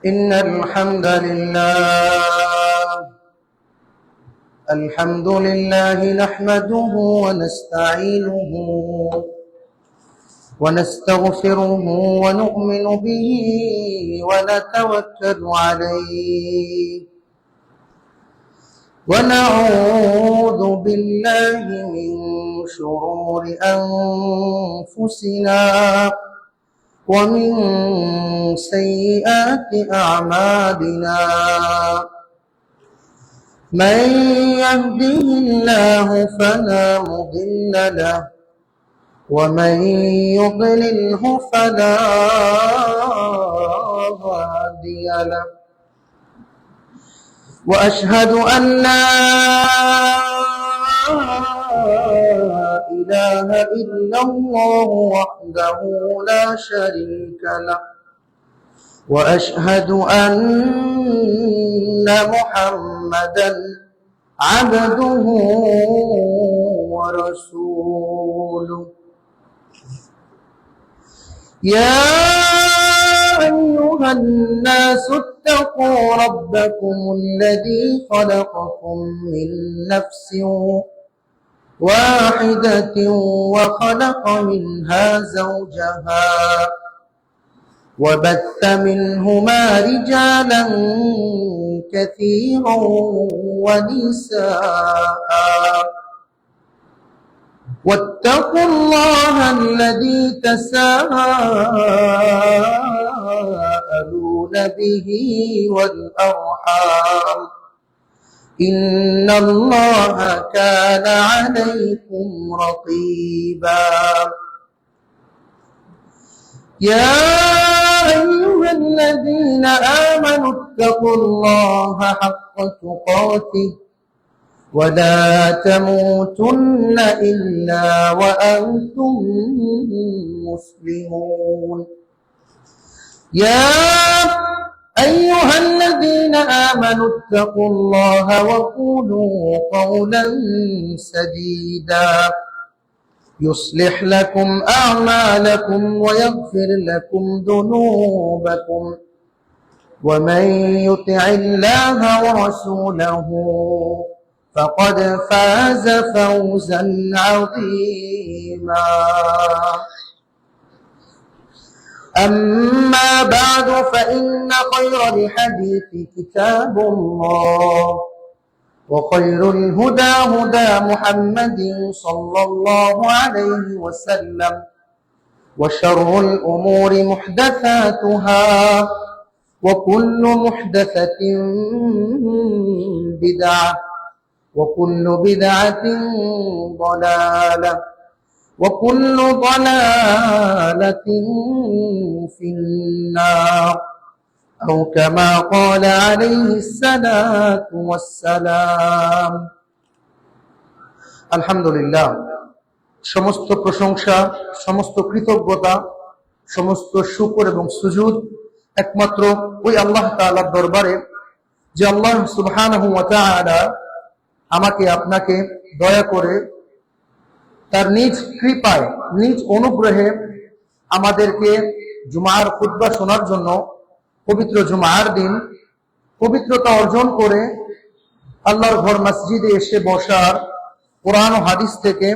إن الحمد لله نحمده ونستعينه ونستغفره ونؤمن به ونتوكل عليه ونعوذ بالله من شرور أنفسنا ومن سيئات أعمالنا من يهده الله فلا مضل له ومن يضلله فلا هادي له وأشهد أن لا إله إلا الله وحده لا شريك له وأشهد أن محمدا عبده ورسوله يا أيها الناس اتقوا ربكم الذي خلقكم من نفس واحدة وخلق منها زوجها وبث منهما رجالا كثيرا ونساء واتقوا الله الذي تساءلون به والأرحام إن الله كان عليكم رقيبا يا أيها الذين آمنوا اتقوا الله حق تقاته ولا تموتن إلا وأنتم مسلمون يا أيها الذين آمنوا اتقوا الله وقولوا قولا سديدا يصلح لكم أعمالكم ويغفر لكم ذنوبكم ومن يطع الله ورسوله فقد فاز فوزا عظيما أما بعد فإن خير الحديث كتاب الله وخير الهدى هدى محمد صلى الله عليه وسلم وشر الأمور محدثاتها وكل محدثة بدعة وكل بدعة ضلالة وكل ضلالة في النار أو كما قال عليه الصلاة والسلام আলহামদুলিল্লাহ সমস্ত প্রশংসা সমস্ত কৃতজ্ঞতা সমস্ত শুকর এবং সুজুদ একমাত্র ওই আল্লাহ তাআলার দরবারে যে আল্লাহ সুবহানাহু ওয়া তাআলা আমাকে আপনাকে দয়া করে তার নিজ কৃপায় নিজ অনুগ্রহে আমাদেরকে জুমার খুতবা শোনার জন্য পবিত্র জুমার দিন পবিত্রতা অর্জন করে আল্লাহর ঘর মসজিদে এসে বসার কোরআন ও হাদিস থেকে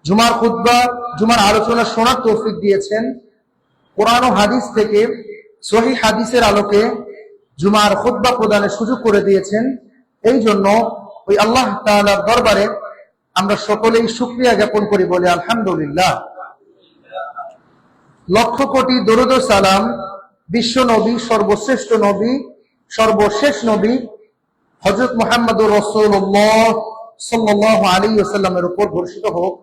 জুমার খুতবা জুমার আলোচনা শোনার তৌফিক দিয়েছেন কোরআন ও হাদিস থেকে সহিহ হাদিসের আলোকে জুমার খুতবা প্রদানের সুযোগ করে দিয়েছেন এই জন্য ওই আল্লাহ তাআলার দরবারে আমরা সকলেই শুকরিয়া জ্ঞাপন করি বলে আলহামদুলিল্লাহ লক্ষ কোটি দরুদ ও সালাম বিশ্ব নবী সর্বশ্রেষ্ঠ নবী সর্বশেষ নবী হযরত মুহাম্মদুর রাসূলুল্লাহ সাল্লাল্লাহু আলাইহি ওয়াসাল্লামের উপর বর্ষিত হোক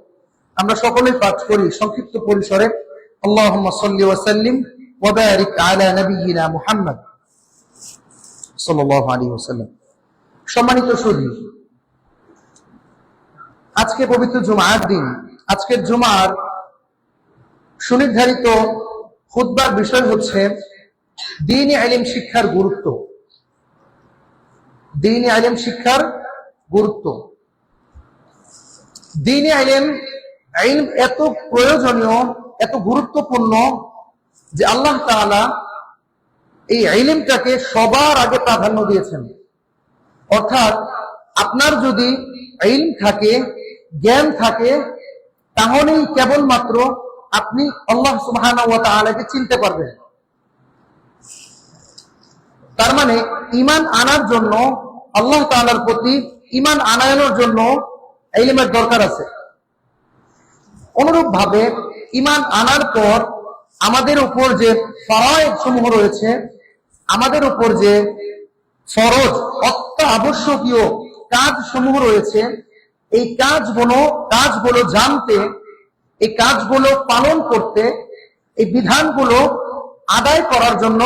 আমরা সকলেই পাঠ করি সংক্ষিপ্ত পরিসরে আল্লাহুম্মা সাল্লি ওয়া সাল্লিম ওয়া বারিক আলা নাবিয়িনা মুহাম্মদ সাল্লাল্লাহু আলাইহি ওয়াসাল্লাম সম্মানিত সুধী আজকে পবিত্র জুমার দিন আজকের জুমার সুনির্ধারিত খুতবার বিষয় হচ্ছে দ্বীনি ইলম শিক্ষার গুরুত্ব দ্বীনি ইলম শিক্ষার গুরুত্ব দ্বীনি ইলম এত প্রয়োজনীয় এত গুরুত্বপূর্ণ যে আল্লাহ তাআলা এই ইলমটাকে সবার আগে প্রাধান্য দিয়েছেন। অর্থাৎ আপনার যদি ইলম থাকে, জ্ঞান থাকে, তাহলেই কেবলমাত্র আপনি আল্লাহ সুবহানাহু ওয়া তাআলাকে চিনতে পারবেন। তার মানে ঈমান আনার জন্য, আল্লাহ তাআলার প্রতি ঈমান আনানোর জন্য ইলমের দরকার আছে। অনুরূপ ভাবে ঈমান আনার পর আমাদের উপর যে ফরজ সমূহ রয়েছে, আমাদের উপর যে ফরজ অত্যাবশ্যকীয় কাজ সমূহ রয়েছে, এই কাজগুলো জানতে, এই কাজগুলো পালন করতে, এই বিধানগুলো আদায় করার জন্য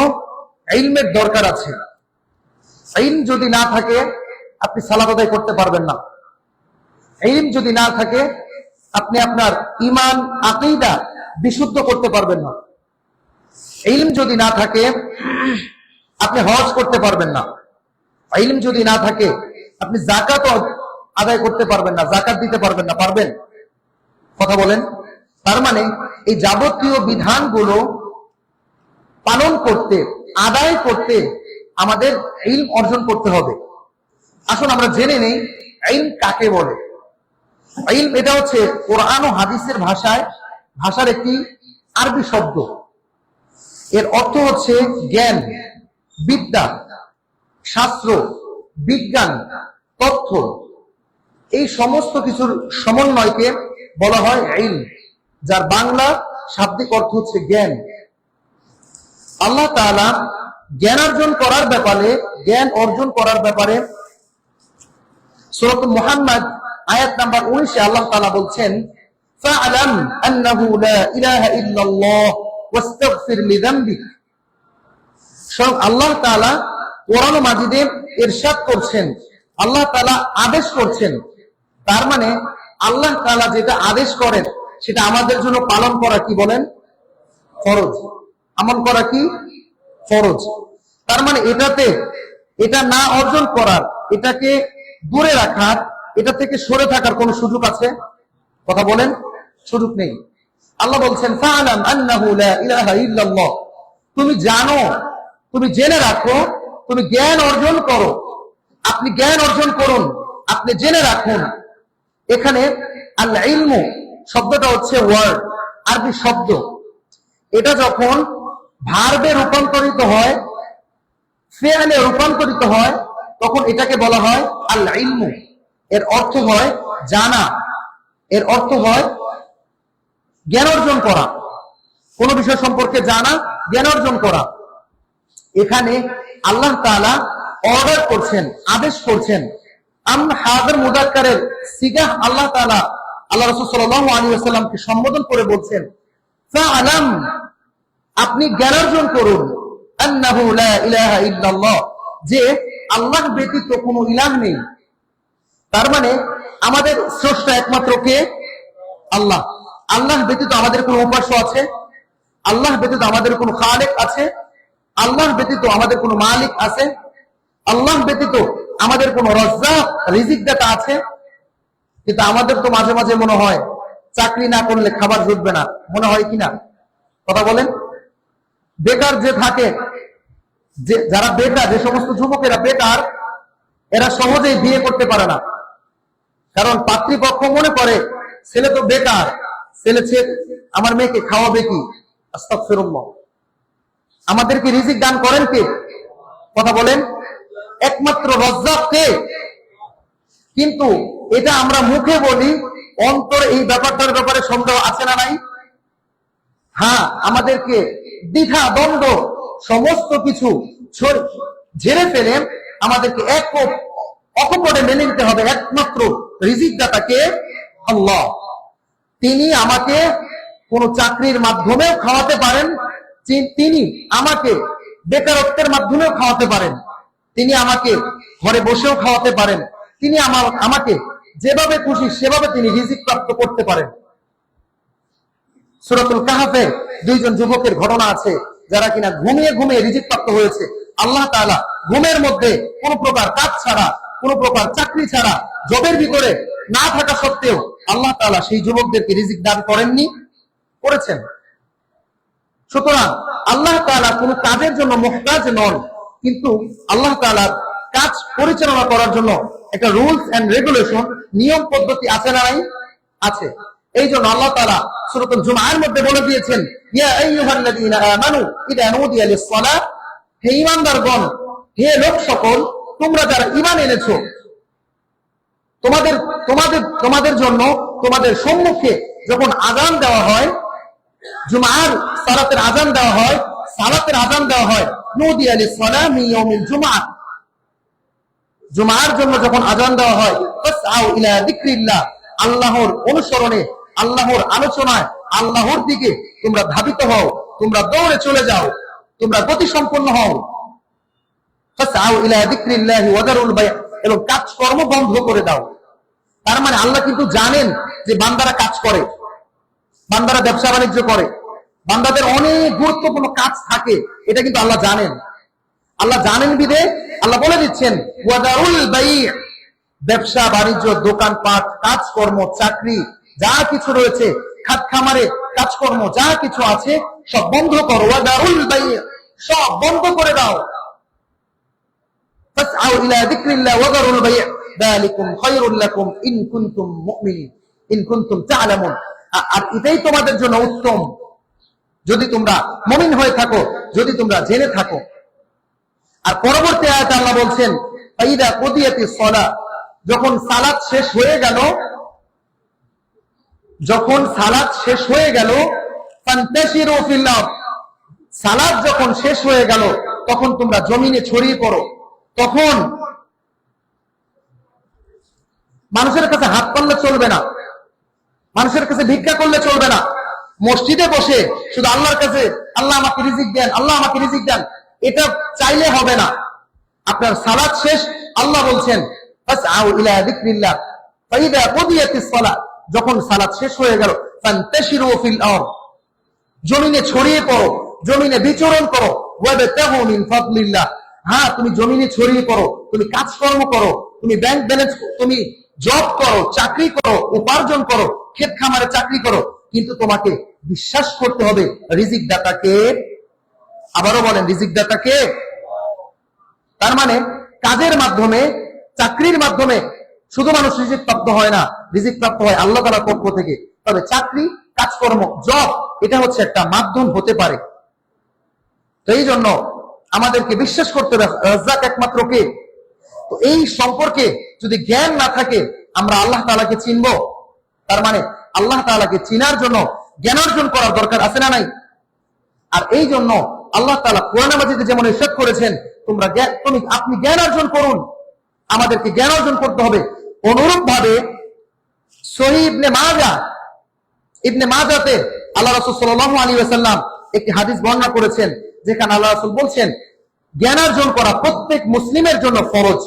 ইলমের দরকার আছে। ইলম যদি না থাকে আপনি সালাত আদায় করতে পারবেন না। ইলম যদি না থাকে আপনি আপনার ঈমান আকীদা বিশুদ্ধ করতে পারবেন না। ইলম যদি না থাকে আপনি হজ করতে পারবেন না। ইলম যদি না থাকে আপনি যাকাত আদায় করতে পারবেন না, যাকাত দিতে পারবেন না। পারবেন? কথা বলেন। তার মানে এই যাবতীয় বিধানগুলো পালন করতে, আদায় করতে আমাদের ইলম অর্জন করতে হবে। আসুন আমরা জেনে নেই ইলম কাকে বলে। ইলম এটা হচ্ছে কোরআন ও হাদিসের ভাষার একটি আরবি শব্দ। এর অর্থ হচ্ছে জ্ঞান, বিদ্যা, শাস্ত্র, বিজ্ঞান, তথ্য, এই সমস্ত কিছুর সমন্বয়কে বলা হয় ইলম, যার বাংলা শাব্দিক অর্থ হচ্ছে জ্ঞান। আল্লাহ তাআলা জ্ঞান অর্জন করার ব্যাপারে সূরা মুহাম্মদ আয়াত নাম্বার 19 আল্লাহ তাআলা বলছেন, ফা'লাম আন্নাহু লা ইলাহা ইল্লাল্লাহ ওয়াস্তাগফির লিযামবিক। স্বয়ং আল্লাহ তাআলা কোরআন মাজিদে ইরশাদ করছেন, আল্লাহ তাআলা আদেশ করছেন। তার মানে আল্লাহ তাআলা যেটা আদেশ করেন সেটা আমাদের জন্য পালন করা কি বলেন? ফরজ। আমল করা কি? ফরজ। তার মানে এটা না অর্জন করার, এটাকে দূরে রাখার, এটা থেকে সরে থাকার কোন সুযোগ আছে? কথা বলেন। সুযোগ নেই। আল্লাহ বলছেন ফা'লাম আন্নাহু লা ইলাহা ইল্লাল্লাহ, তুমি জানো, তুমি জেনে রাখো, তুমি জ্ঞান অর্জন করো, আপনি জ্ঞান অর্জন করুন, আপনি জেনে রাখুন। এখানে আল ইলমু শব্দটা হচ্ছে ওয়ার্ড, আরবি শব্দ। এটা যখন ভার্বে রূপান্তরিত হয়, ফি'লে রূপান্তরিত হয়, তখন এটাকে বলা হয় আল ইলমু। এর অর্থ হয় জানা, এর অর্থ হয় জ্ঞান অর্জন করা, কোন বিষয় সম্পর্কে জানা, জ্ঞান অর্জন করা। এখানে আল্লাহ তাআলা অর্ডার করছেন, আদেশ করছেন। হাযির মুযাক্কারের সিগাহ আল্লাহ তাআলা আল্লাহ রাসূল সাল্লাল্লাহু আলাইহি ওয়াসাল্লামকে সম্বোধন করে বলছেন, ফা'লাম, আপনি জ্ঞান অর্জন করুন, আন্নাহু লা ইলাহা ইল্লাল্লাহ, যে আল্লাহ ব্যতীত কোনো ইলাহ নেই। তার মানে আমাদের স্রষ্টা একমাত্র কে? আল্লাহ। আল্লাহ ব্যতীত আমাদের কোনো উপাস্য আছে? আল্লাহ ব্যতীত আমাদের কোনো খালেক আছে? আল্লাহ ব্যতীত আমাদের কোনো মালিক আছে? আল্লাহ ব্যতীত আমাদের কোনো রাজ্জাক, রিজিক দাতা আছে? কিন্তু আমাদের তো মাঝে মাঝে মনে হয় চাকরি না করলে খাবার জুটবে না, মনে হয় কিনা? কথা বলেন। বেকার যে থাকে, যারা বেকার, যে সমস্ত যুবকেরা বেকার, এরা সহজেই বিয়ে করতে পারে না। কারণ পাত্রীপক্ষ মনে করে ছেলে তো বেকার, ছেলে আমার মেয়েকে খাওয়াবে কি? আস্তাগফিরুল্লাহ। আমাদেরকে রিজিক দান করেন কে? কথা বলেন। একমাত্র রাজ্জাক কে? কিন্তু এটা আমরা মুখে বলি, অন্তরে এই ব্যাপারটার ব্যাপারে সন্দেহ আছে না নাই? হ্যাঁ, আমাদেরকে দ্বিধা দ্বন্দ্ব সমস্ত কিছু ঝেড়ে ফেলে আমাদেরকে অকপটে মেনে নিতে হবে একমাত্র রিজিক দাতাকে আল্লাহ। তিনি আমাকে কোন চাকরির মাধ্যমেও খাওয়াতে পারেন, তিনি আমাকে বেকারত্বের মাধ্যমেও খাওয়াতে পারেন, তিনি আমাকে ঘরে বসেও খাওয়াতে পারেন, তিনি আমাকে যেভাবে খুশি সেভাবে তিনি রিজিক প্রাপ্ত করতে পারেন। সূরাতুল কাহফে দুইজন যুবকের ঘটনা আছে যারা কিনা ঘুমিয়ে ঘুমিয়ে রিজিক প্রাপ্ত হয়েছে। আল্লাহ তাআলা ঘুমের মধ্যে কোন প্রকার কাজ ছাড়া, কোন প্রকার চাকরি ছাড়া, জবের ভিতরে না থাকা সত্ত্বেও আল্লাহ তাআলা সেই যুবকদেরকে রিজিক দান করেননি? করেছেন। সুতরাং আল্লাহ তাআলা কোনো কাজের জন্য মুহতাজ নন, কিন্তু আল্লাহ তাআলার কাজ পরিচালনা করার জন্য একটা রুলস এন্ড রেগুলেশন, নিয়ম পদ্ধতি আছে না নাই? আছে। এই জন্য আল্লাহ তাআলা সূরাতুল জুমআর মধ্যে বলে দিয়েছেন, ইয়া আইয়ুহাল্লাযীনা আমানু ইযা নুদিয়া লিস-সালাহ, হে ঈমানদারগণ, হে লোক সকল, তোমরা যারা ঈমান এনেছো, তোমাদের তোমাদের তোমাদের জন্য তোমাদের সম্মুখে যখন আযান দেওয়া হয়, জুমআর সালাতের আযান দেওয়া হয়, সালাতের আযান দেওয়া হয়, নুদিয়া লিস-সালাহ মিন ইয়াউমিল জুমআহ, জুমআর জন্য যখন আযান দেওয়া হয়, ফাসআউ ইলা যিকরিল্লাহ, আল্লাহর অনুসরণে, আল্লাহর আলোচনায়, আল্লাহর দিকে তোমরা ধাবিত হও, তোমরা দৌড়ে চলে যাও, তোমরা গতি সম্পন্ন হও। ফাসআউ ইলা যিকরিল্লাহি ওয়া যারুল বায়', এবং কাজকর্ম বন্ধ করে দাও। তার মানে আল্লাহ কিন্তু জানেন যে বান্দারা কাজ করে, বান্দারা ব্যবসা বাণিজ্য করে, বান্দাদের অনেক গুরুত্বপূর্ণ কাজ থাকে, এটা কিন্তু আল্লাহ জানেন। আল্লাহ জানেন বিদে আল্লাহ বলে দিচ্ছেন, ওয়া যারুল বায়', ব্যবসা বাণিজ্য, দোকানপাট, কাজকর্ম, চাকরি যা কিছু রয়েছে, খাত খামারে কাজকর্ম যা কিছু আছে সব বন্ধ করো। ওয়া যারুল বায়', সব বন্ধ করে দাও। ফাসআউ ইলা যিকরিল্লাহ ওয়া যারুল বায়', যালিকুম খায়রুল লাকুম ইন কুনতুম মুমিনিন ইন কুনতুম তা'লামুন, আর এটাই তোমাদের জন্য উত্তম যদি তোমরা মুমিন হয়ে থাকো, যদি তোমরা জেনে থাকো। আর পরবর্তী আয়াতে আল্লাহ বলছেন, ফাইদা কুদিয়াতিস সালাহ, যখন সালাত শেষ হয়ে গেল, যখন সালাত শেষ হয়ে গেল, ফান্তাশিরু ফিল আরদ, সালাত যখন শেষ হয়ে গেল তখন তোমরা জমিনে ছড়িয়ে পড়ো। তখন মানুষের কাছে হাত পাতলে চলবে না, মানুষের কাছে ভিক্ষা করলে চলবে না, মসজিদে বসে শুধু আল্লাহর কাছে আল্লাহ আমাকে রিজিক দেন, আল্লাহ আমাকে রিজিক দেন, এটা চাইলে হবে না। আপনার সালাত শেষ, আল্লাহ বলছেন ফাসআউ ইলা যিকরিল্লাহ ফাইদা কুদিয়াতিস সালাহ, যখন সালাত শেষ হয়ে গেল, ফান্তাশিরু ফিল আরদ, জমিনে ছড়িয়ে পড়ো, জমিনে বিচরণ করো, ওয়াবতাগু মিন ফাদলিল্লাহ, হ্যাঁ তুমি জমিনে ছড়িয়ে পড়ো, তুমি কাজকর্ম করো, তুমি ব্যাংক ব্যালেন্স, তুমি জব করো, চাকরি করো, উপার্জন করো, ক্ষেত খামারে চাকরি করো, কিন্তু তোমাকে বিশ্বাস করতে হবে রিজিক দাতাকে। আবারও বলেন, রিজিক দাতাকে। তার মানে কাজের মাধ্যমে, চাকরির মাধ্যমে শুধু মানুষ রিজিক প্রাপ্ত হয় না, রিজিক প্রাপ্ত হয় আল্লাহ তাআলার পক্ষ থেকে। তবে চাকরি, কাজকর্ম, জব, এটা হচ্ছে একটা মাধ্যম হতে পারে। তো এই জন্য আমাদেরকে বিশ্বাস করতে হবে রাজ্জাক একমাত্র কে। তো এই সম্পর্কে যদি জ্ঞান না থাকে, আমরা আল্লাহ তাআলাকে চিনব? তার মানে আল্লাহ তাআলাকে চিনার জন্য জ্ঞান অর্জন করার দরকার আছে না নাই? আর এই জন্য আল্লাহ তাআলা কোরআন মাজিদে যেমন ইরশাদ করেছেন, তোমরা আপনি জ্ঞান অর্জন করুন, আমাদেরকে জ্ঞান অর্জন করতে হবে। অনুরূপ ভাবে সহিহ ইবনে মাজাতে আল্লাহ রাসূল সাল্লাল্লাহু আলাইহি ওয়াসাল্লাম একটি হাদিস বর্ণনা করেছেন, যেখানে আল্লাহ রাসূল বলছেন, জ্ঞান অর্জন করা প্রত্যেক মুসলিমের জন্য ফরজ।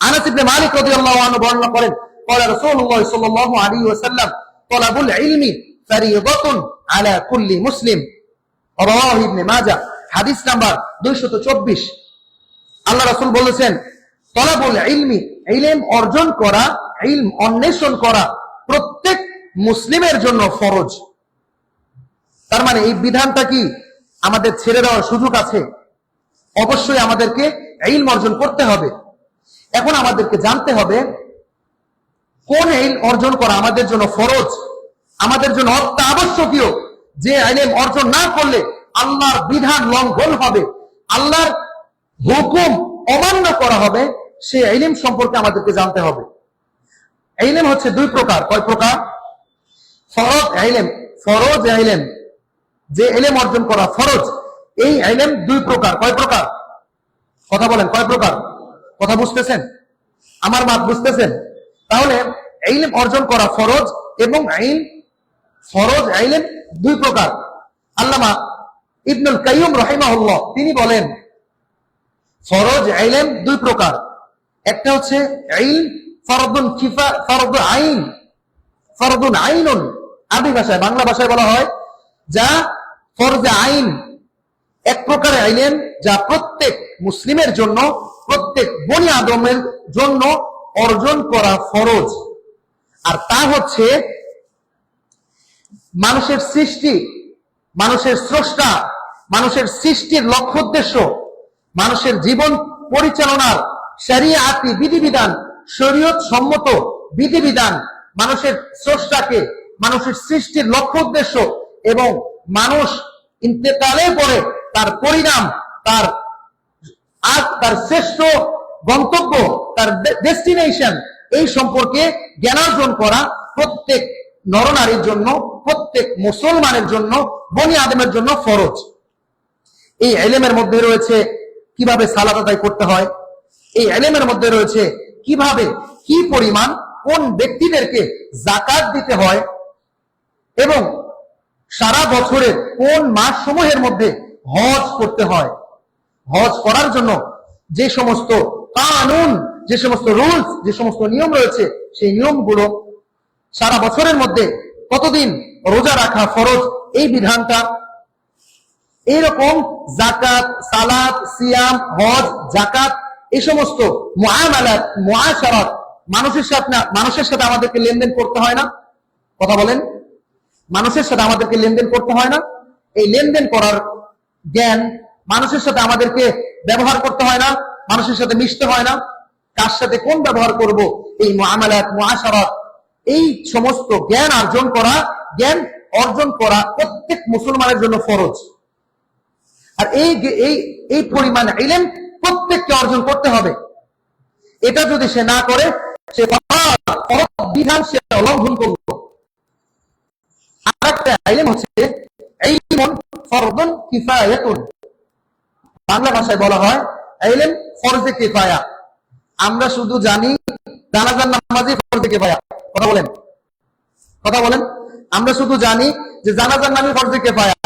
আনাস ইবনে মালিক রাদিয়াল্লাহু আনহু বর্ণনা করেন, ক্বালা রাসূলুল্লাহ সাল্লাল্লাহু আলাইহি ওয়াসাল্লাম, তালাবুল ইলমি ফারিদাতুন আলা কুল্লি মুসলিম, রাওয়াহু ইবনে মাজাহ, হাদিস নাম্বার 224। আল্লাহ রাসূল বলেছেন, তালাবুল ইলমি, ইলম অর্জন করা, ইলম অন্বেষণ করা প্রত্যেক মুসলিমের জন্য ফরজ। তার মানে এই বিধানটা কি আমাদের ছেড়ে দেওয়ার সুযোগ আছে? অবশ্যই আমাদেরকে ইলম অর্জন করতে হবে। এখন আমাদেরকে জানতে হবে কোন ইলম অর্জন করা আমাদের জন্য ফরজ, আমাদের জন্য অত্যাবশ্যকীয়, যে ইলম অর্জন না করলে আল্লাহর বিধান লঙ্ঘন হবে, আল্লাহর হুকুম অমান্য করা হবে, সে ইলম সম্পর্কে আমাদেরকে জানতে হবে। ইলম হচ্ছে দুই প্রকার। কয় প্রকার? ফরজ ইলম, ফরজ ইলম, যে ইলম অর্জন করা ফরজ, এই ইলম দুই প্রকার। কয় প্রকার? কথা বলেন, কয় প্রকার? কথা বুঝতেছেন? আমার মাত বুঝতেছেন? তাহলে ইলম অর্জন করা ফরজ, এবং ফরজ ইলম দুই প্রকার। আল্লামা ইবনুল কাইয়্যিম রাহিমাহুল্লাহ তিনি বলেন, ফরজ ইলম দুই প্রকার। একটা হচ্ছে ইলম ফরদুন কিফা, ফরদু আইন, ফরদুন আইনুন, আরবি ভাষায়, বাংলা ভাষায় বলা হয় যা ফরজে আইন, এক প্রকারের ইলম যা প্রত্যেক মুসলিমের জন্য, প্রত্যেক বনি আদমের জন্য অর্জন করা ফরজ। আর তা হচ্ছে মানুষের সৃষ্টি, মানুষের স্রষ্টা, মানুষের সৃষ্টির লক্ষ্য উদ্দেশ্য, মানুষের জীবন পরিচালনার শরিয়াতি বিধিবিধান, শরীয়ত সম্মত বিধিবিধান, মানুষের স্রষ্টাকে, মানুষের সৃষ্টির লক্ষ্য উদ্দেশ্য এবং মানুষ ইন্তেকালের পরে তার পরিণাম, তার শ্রেষ্ঠ গন্তব্য, তার ডেস্টিনেশন, এই সম্পর্কে জ্ঞানার্জন করা প্রত্যেক নরনারীর জন্য, প্রত্যেক মুসলমানের জন্য, বনি আদমের জন্য ফরজ। এই ইলমের মধ্যে রয়েছে কিভাবে সালাত আদায় করতে হয়, এই ইলমের মধ্যে রয়েছে কিভাবে কি পরিমাণ কোন ব্যক্তিদেরকে যাকাত দিতে হয় এবং সারা বছরের কোন মাস সমূহের মধ্যে হজ করতে হয়। হজ করার জন্য যে সমস্ত কানুন, যে সমস্ত রুলস, যে সমস্ত নিয়ম রয়েছে, সেই নিয়মগুলো, সারা বছরের মধ্যে কতদিন রোজা রাখা ফরজ, এই বিধানটা, এইরকম যাকাত, সালাত, সিয়াম, হজ, যাকাত, এই সমস্ত মুআমালাত, মুআশারাত, মানুষের সাথে আমাদেরকে লেনদেন করতে হয় না? কথা বলেন, মানুষের সাথে আমাদেরকে লেনদেন করতে হয় না? এই লেনদেন করার জ্ঞান, মানুষের সাথে আমাদেরকে ব্যবহার করতে হয় না? মানুষের সাথে মিশতে হয় না? কার সাথে কোন ব্যবহার করব, এই মুআমালাত, মুআশারাত, এই সমস্ত জ্ঞান অর্জন করা প্রত্যেক মুসলমানের জন্য ফরজ। আর এই পরিমাণ ইলম প্রত্যেককে অর্জন করতে হবে। এটা যদি সে না করে, সে বিধান সে লঙ্ঘন করল। আরেকটা ইলম হচ্ছে ইলমুন ফরদুন কিফায়াতুন, বাংলা ভাষায় বলা হয় ইলম ফরজে কিফায়া। আমরা শুধু জানি জানাজার নামাজই ফরজে কিফায়া। কথা বলেন, আমরা শুধু জানি যে জানাজার নামই ফরজে কিফায়া।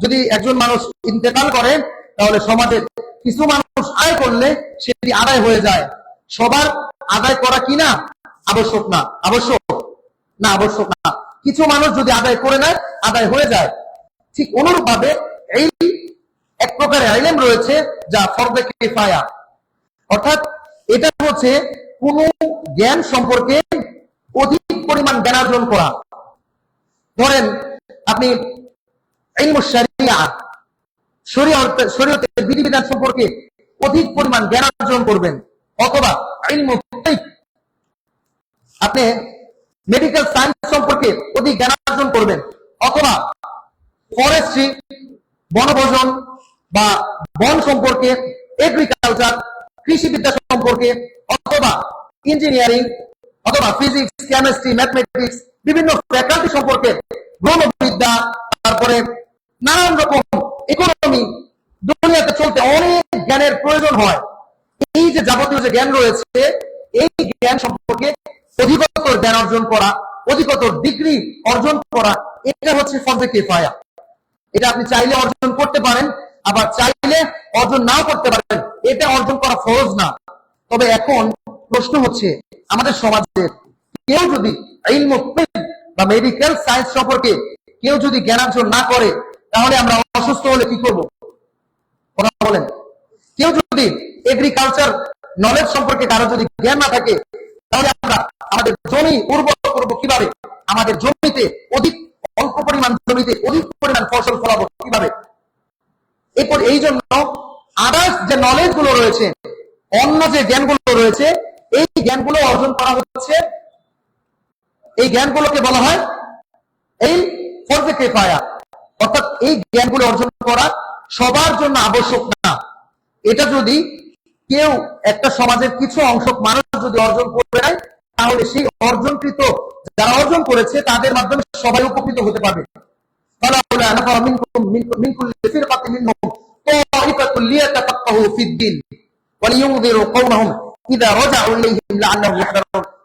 যদি একজন মানুষ ইন্তেকাল করে, তাহলে সমাজের কিছু মানুষ আয় করলে সেটি আদায় হয়ে যায়। সবার আদায় করা কি না আবশ্যক না? আবশ্যক না। কিছু মানুষ যদি আদায় করে নেয়, আদায় হয়ে যায়। ঠিক অনুরূপ ভাবে এই এক প্রকারের ইলম রয়েছে যা ফরজে কিফায়া, অর্থাৎ এটা হচ্ছে কোন জ্ঞান সম্পর্কে অধিক পরিমাণ জ্ঞান অর্জন করা। ধরেন আপনি ইলমুশ শরিয়া, শরীয়তের বিধিবিধান সম্পর্কে অধিক পরিমাণ জ্ঞান অর্জন করবেন, অথবা ইলমুল ফিকহ, আপনি মেডিকেল সায়েন্স সম্পর্কে অধিক জ্ঞান অর্জন করবেন, অথবা ফরেস্ট্রি, বনভোজন বা বন সম্পর্কে, এগ্রিকালচার, কৃষিবিদ্যা সম্পর্কে, অথবা ইঞ্জিনিয়ারিং, অথবা ফিজিক্স, কেমিস্ট্রি, ম্যাথমেটিক্স, বিভিন্ন ফ্যাকাল্টি সম্পর্কে, ব্রহ্মবিদ্যা, তারপরে নানান রকম ইকোনমি, দুনিয়াতে চলতে অনেক জ্ঞানের প্রয়োজন হয়। এই যে যাবতীয় যে জ্ঞান রয়েছে, এই জ্ঞান সম্পর্কে অধিকতর জ্ঞান অর্জন করা, অধিকতর ডিগ্রি অর্জন করা, এটা হচ্ছে ফরজে কিফায়া। এটা আপনি চাইলে অর্জন করতে পারেন, আবার চাইলে অর্জন নাও করতে পারেন, এটা অর্জন করা ফরজ না। তবে এখন প্রশ্ন হচ্ছে, আমাদের সমাজের কেউ যদি ইলমুল ফিকহ বা মেডিকেল সায়েন্স সম্পর্কে কেউ যদি জ্ঞান অর্জন না করে, তাহলে আমরা অসুস্থ হলে কি করব? কথা বলেন। কেউ যদি এগ্রিকালচার নলেজ সম্পর্কে কারো যদি জ্ঞান না থাকে, তাহলে আমরা আমাদের জমি উর্বর করব কিভাবে? আমাদের জমিতে অল্প পরিমাণ জমিতে অধিক পরিমাণ ফসল ফলাবো কিভাবে? এরপর এই জন্য আদার্স যে নলেজ গুলো রয়েছে, অন্য যে জ্ঞানগুলো রয়েছে, এই জ্ঞানগুলো অর্জন করা হচ্ছে, এই জ্ঞানগুলোকে বলা হয় এই ফরজে কিফায়া। অর্থাৎ এই জ্ঞানগুলো অর্জন করা সবার জন্য আবশ্যক না। এটা যদি কেউ একটা সমাজের কিছু অংশ মানুষ যদি অর্জন করে নেয়, তাহলে সেই অর্জনকৃত যারা অর্জন করেছে তাদের মাধ্যমে সবাই উপকৃত হতে পারবে।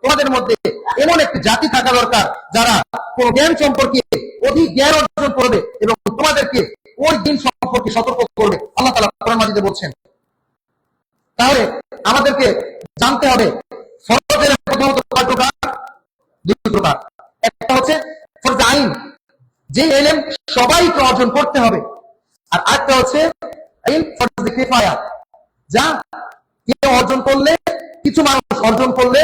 তোমাদের মধ্যে এমন একটি জাতি থাকা দরকার যারা কোন জ্ঞান সম্পর্কে অধিক জ্ঞান অর্জন করবে এবং তোমাদেরকে ওই দিন সম্পর্কে সতর্ক করবে। আল্লাহ তাআলা কোরআন মাজিদে বলছেন। তাহলে আমাদেরকে জানতে হবে ফরজের প্রথমত কয় প্রকার? দুই প্রকার। একটা হচ্ছে ফরজ আইন, যে ইলম সবাইকে অর্জন করতে হবে, আর আরেকটা হচ্ছে ইলম ফরজে কিফায়া, যা কেউ অর্জন করলে, কিছু মানুষ অর্জন করলে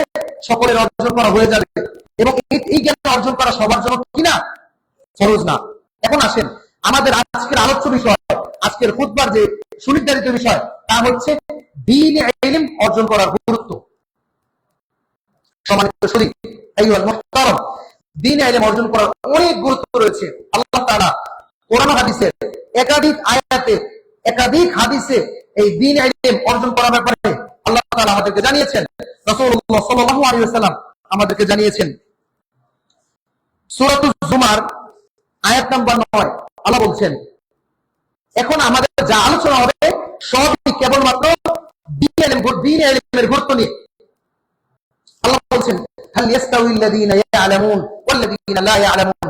সকলের অর্জন করা হয়ে যাবে, এবং এই জ্ঞান অর্জন করা সবার জন্য কিনা ফরজ না। এখন আসেন, আমাদের আজকের আলোচ্য বিষয়, আজকের খুতবার যে সুনির্ধারিত বিষয়, তা হচ্ছে দ্বীনি ইলম অর্জন করার গুরুত্ব। সম্মানিত শুধু আইয়ুহাল মুহতারাম, দ্বীনি ইলম অর্জন করার অনেক গুরুত্ব রয়েছে। আল্লাহ তাআলা কোরআন হাদিসের একাধিক আয়াতে, একাধিক হাদিসে এই দ্বীনি ইলম অর্জন করার ব্যাপারে আল্লাহ তাআলা আমাদেরকে জানিয়েছেন। রাসূলুল্লাহ সাল্লাল্লাহু আলাইহি ওয়াসাল্লাম আমাদেরকে জানিয়েছেন। সূরাতুজ জুমার আয়াত নাম্বার 9 আল্লাহ বলছেন, এখন আমাদের যা আলোচনা হবে সবই কেবলমাত্র দ্বীনি ইলমের গুরুত্ব নিয়ে। আল্লাহ বলছেন, হাল ইয়াস্তাউিল্লাযীনা ইয়া'লামুন ওয়াল্লাযীনা লা ইয়া'লামুন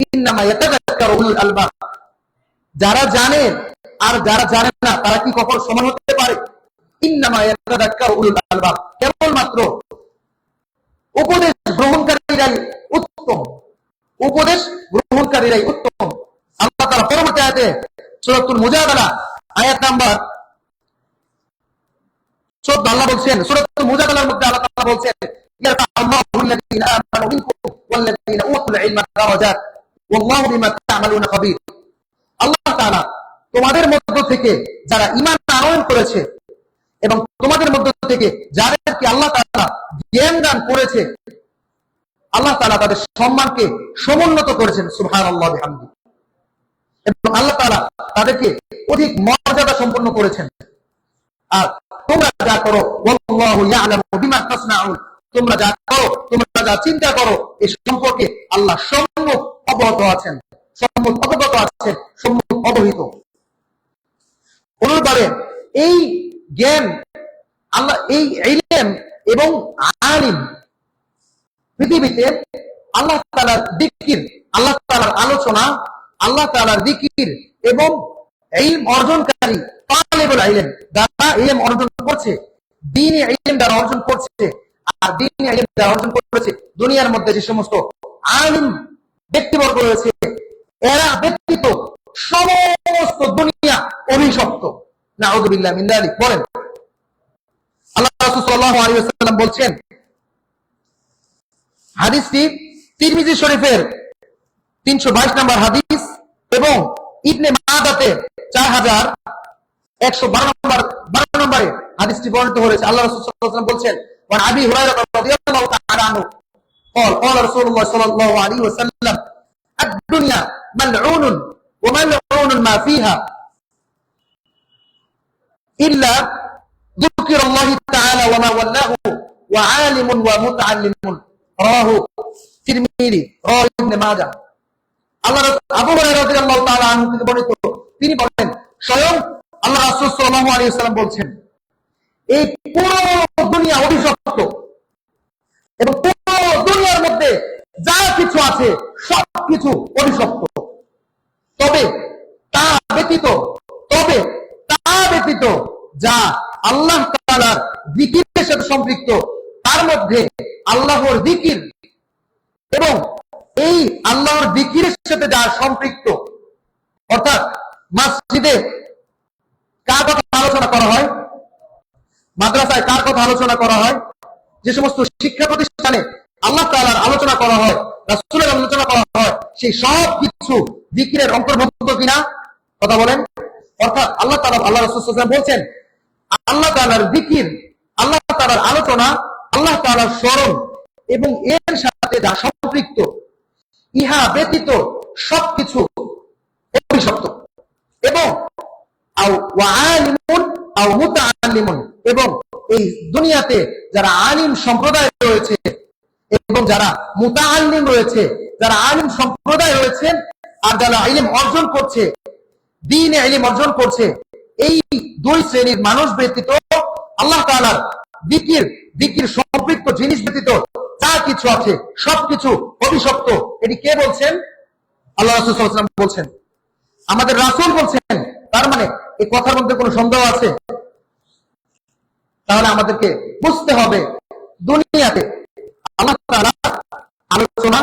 ইন্নামা ইয়াতাযাক্কারু উলুল আলবাব। যারা জানে আর যারা জানে না তারা কি কখনো সমান হতে পারে? ইন্নামা ইয়াতাযাক্কারু উলুল আলবাব, কেবলমাত্র উপদেশ গ্রহণকারীরাই উত্তম, উপদেশ গ্রহণকারীরাই উত্তম। আল্লাহ তাআলা পরবর্তী আয়াতে সূরাতুল মুজাদালা আয়াত নাম্বার 14 আল্লাহ বলছেন, সূরাতুল মুজাদালার মধ্যে আল্লাহ তাআলা বলছেন, ইয়ারফা'ুল্লাযীনা আমানু মিনকুম ওয়াল্লাযীনা উতুল ইলমা দারাজাত ওয়াল্লাহু বিমা তা'মালুনা খাবীর। আল্লাহ তাআলা তোমাদের মধ্য থেকে যারা ঈমান আনয়ন করেছে এবং তোমাদের মধ্য থেকে যাদেরকে আল্লাহ তাআলা জ্ঞান দান করেছে, আল্লাহ তাআলা তাদের সম্মানকে সমুন্নত করেছেন। সুবহানাল্লাহি ওয়া বিহামদিহি। এবং আল্লাহ তাআলা তাদেরকে অধিক মর্যাদা সম্পন্ন করেছেন। আর তোমরা যা করো, ওয়াল্লাহু ইয়া'লামু বিমা তাসনাউন, তোমরা যা করো, তোমরা যা চিন্তা করো, এই সম্পর্কে আল্লাহ সম্যক অবগত আছেন, সম্যক অবগত আছেন, সম্যক অবহিত। অনুরূপভাবে এই জ্ঞান, আল্লাহ এই ইলম এবং আলিম, পৃথিবীতে আল্লাহ তাআলার যিকির, আল্লাহ তাআলার আলোচনা, আল্লাহ তাআলার যিকির এবং ইলম অর্জনকারী তালিবুল ইলম যারা ইলম অর্জন করছে, দ্বীনি ইলম যারা অর্জন করছে, আর দ্বীনি ইলম যারা অর্জন করেছে, দুনিয়ার মধ্যে যে সমস্ত আলিম ব্যক্তিবর্গ রয়েছে, এরা ব্যতীত সমস্ত দুনিয়া অভিশপ্ত। নাউযুবিল্লাহি মিন যালিক। বলেন, আল্লাহ রাসূল সাল্লাল্লাহু আলাইহি ওয়াসাল্লাম বলছেন, হাদিসটি তিরমিজি শরীফের 322 নম্বর হাদিস এবং ইবনে মাজাতে 4112 নম্বরে হাদিসটি বর্ণিত হয়েছে। আল্লাহ রাসূল সাল্লাল্লাহু আলাইহি ওয়াসাল্লাম বলছেন, ওয়া আবি হুরায়রা রাদিয়াল্লাহু তাআলা আনহু قال قال رسول الله صلى الله عليه وسلم الدنيا ملعون وملعون ما فيها إلا ذكر الله تعالى وما والاه وعالم ومتعلم রাহু তিরমিজি, রাহু ইবনে মাজাহ। আল্লাহ আবু হুরায়রা রাদিয়াল্লাহু তাআলা আনহু থেকে বর্ণিত, তিনি বলেন, স্বয়ং আল্লাহ রাসূল সাল্লাল্লাহু আলাইহি ওয়াসাল্লাম বলছেন, এই পুরো দুনিয়া অভিশপ্ত এবং পুরো দুনিয়ার মধ্যে যা কিছু আছে সবকিছু অভিশপ্ত। তবে তা ব্যতীত যা আল্লাহ তাআলার যিকিরের সাথে সম্পৃক্ত, তার মধ্যে আল্লাহর যিকির এবং এই আল্লাহর যিকিরের সাথে যা সম্পৃক্ত, অর্থাৎ মসজিদে কার কথা আলোচনা করা হয়, মাদ্রাসায় কার কথা আলোচনা করা হয়, যে সমস্ত শিক্ষা প্রতিষ্ঠানে আল্লাহ তাআলার আলোচনা করা হয়, রাসূলের আলোচনা করা হয়, সেই সব কিছু যিকিরের অন্তর্ভুক্ত কিনা? কথা বলেন। অর্থাৎ আল্লাহ তাআলা, আল্লাহ রাসূল সাল্লাল্লাহু আলাইহি ওয়াসাল্লাম বলছেন, আল্লাহ তাআলার যিকির, আল্লাহ তাআলার আলোচনা, আল্লাহ তাআলার স্মরণ এবং এর সাথে যা সম্পৃক্ত, ইহা ব্যতীত সবকিছু অভিশপ্ত। এবং এবং এই দুনিয়াতে যারা আলিম সম্প্রদায় রয়েছে এবং যারা মুতাআল্লিম রয়েছে, যারা আলিম সম্প্রদায় রয়েছেন আর যারা ইলম অর্জন করছে, দ্বীনে ইলম অর্জন করছে, এই দুই শ্রেণীর মানুষ ব্যতীত আল্লাহ তাআলার যিকির সম্পৃক্ত জিনিস ব্যতীত যা কিছু আছে সবকিছু অভিশপ্ত। এটি কে বলছেন? আল্লাহ রাসূল সাল্লাল্লাহু আলাইহি ওয়াসাল্লাম বলছেন, আমাদের রাসূল বলছেন। তার মানে এই কথার মধ্যে কোনো সন্দেহ আছে? তাহলে আমাদেরকে বুঝতে হবে, দুনিয়াতে আল্লাহ তাআলা আলোচনা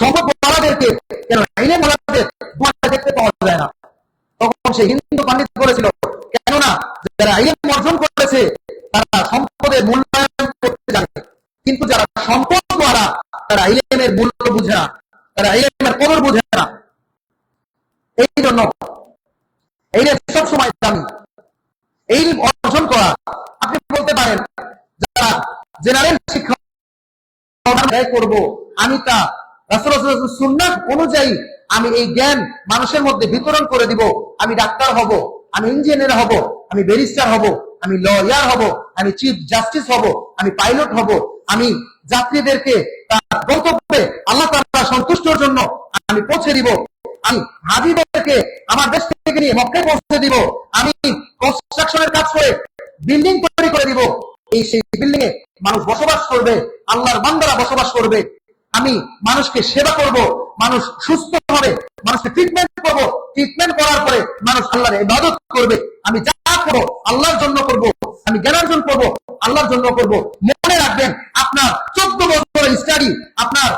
সম্পদওয়ালাদেরকে কেন ইলমওয়ালাদের দুয়ারে দেখতে পাওয়া যায় না? তখন সে হিন্দু পণ্ডিত করেছিল, কেননা যারা ইলম অর্জন করেছে তারা সম্পদের মূল্যায়ন করতে জানে, কিন্তু যারা সম্পদ দ্বারা তারা ইলমের মূল্য বুঝে না, তারা ইলমের কদর বুঝে না। এই জন্য এই সব সময় দামি এই অর্জন করা। আপনি বলতে পারেন যারা জেনারেল শিক্ষা করব, আমি তা রাসূলুল্লাহ সুন্নাহ অনুযায়ী আমি এই জ্ঞান মানুষের মধ্যে বিতরণ করে দিব, আমি ডাক্তার হব, আমি ইঞ্জিনিয়ার হব, আমি ব্যারিস্টার হব, আমি লয়ার হব, আমি চিফ জাস্টিস হব, আমি পাইলট হব, আমি যাত্রীদেরকে তার গন্তব্যে আল্লাহ তাআলা সন্তুষ্টির জন্য আমি পৌঁছে দিব, আমি হাজিদেরকে আমার দেশ থেকে নিয়ে মক্কায় পৌঁছে দিব, আমি কনস্ট্রাকশনের কাজ করে বিল্ডিং তৈরি করে দিব, এই সেই বিল্ডিং এ মানুষ বসবাস করবে, আল্লাহর বান্দারা বসবাস করবে, আমি মানুষকে সেবা করব, মানুষ সুস্থ হবে, মানুষকে ট্রিটমেন্ট করব, ট্রিটমেন্ট করার পরে মানুষ আল্লাহর ইবাদত করবে, আমি যা করব আল্লাহর জন্য করব, আমি জ্ঞানার্জন করব আল্লাহর জন্য করব। মনে রাখবেন, আপনার 14 বছরের স্টাডি, আপনার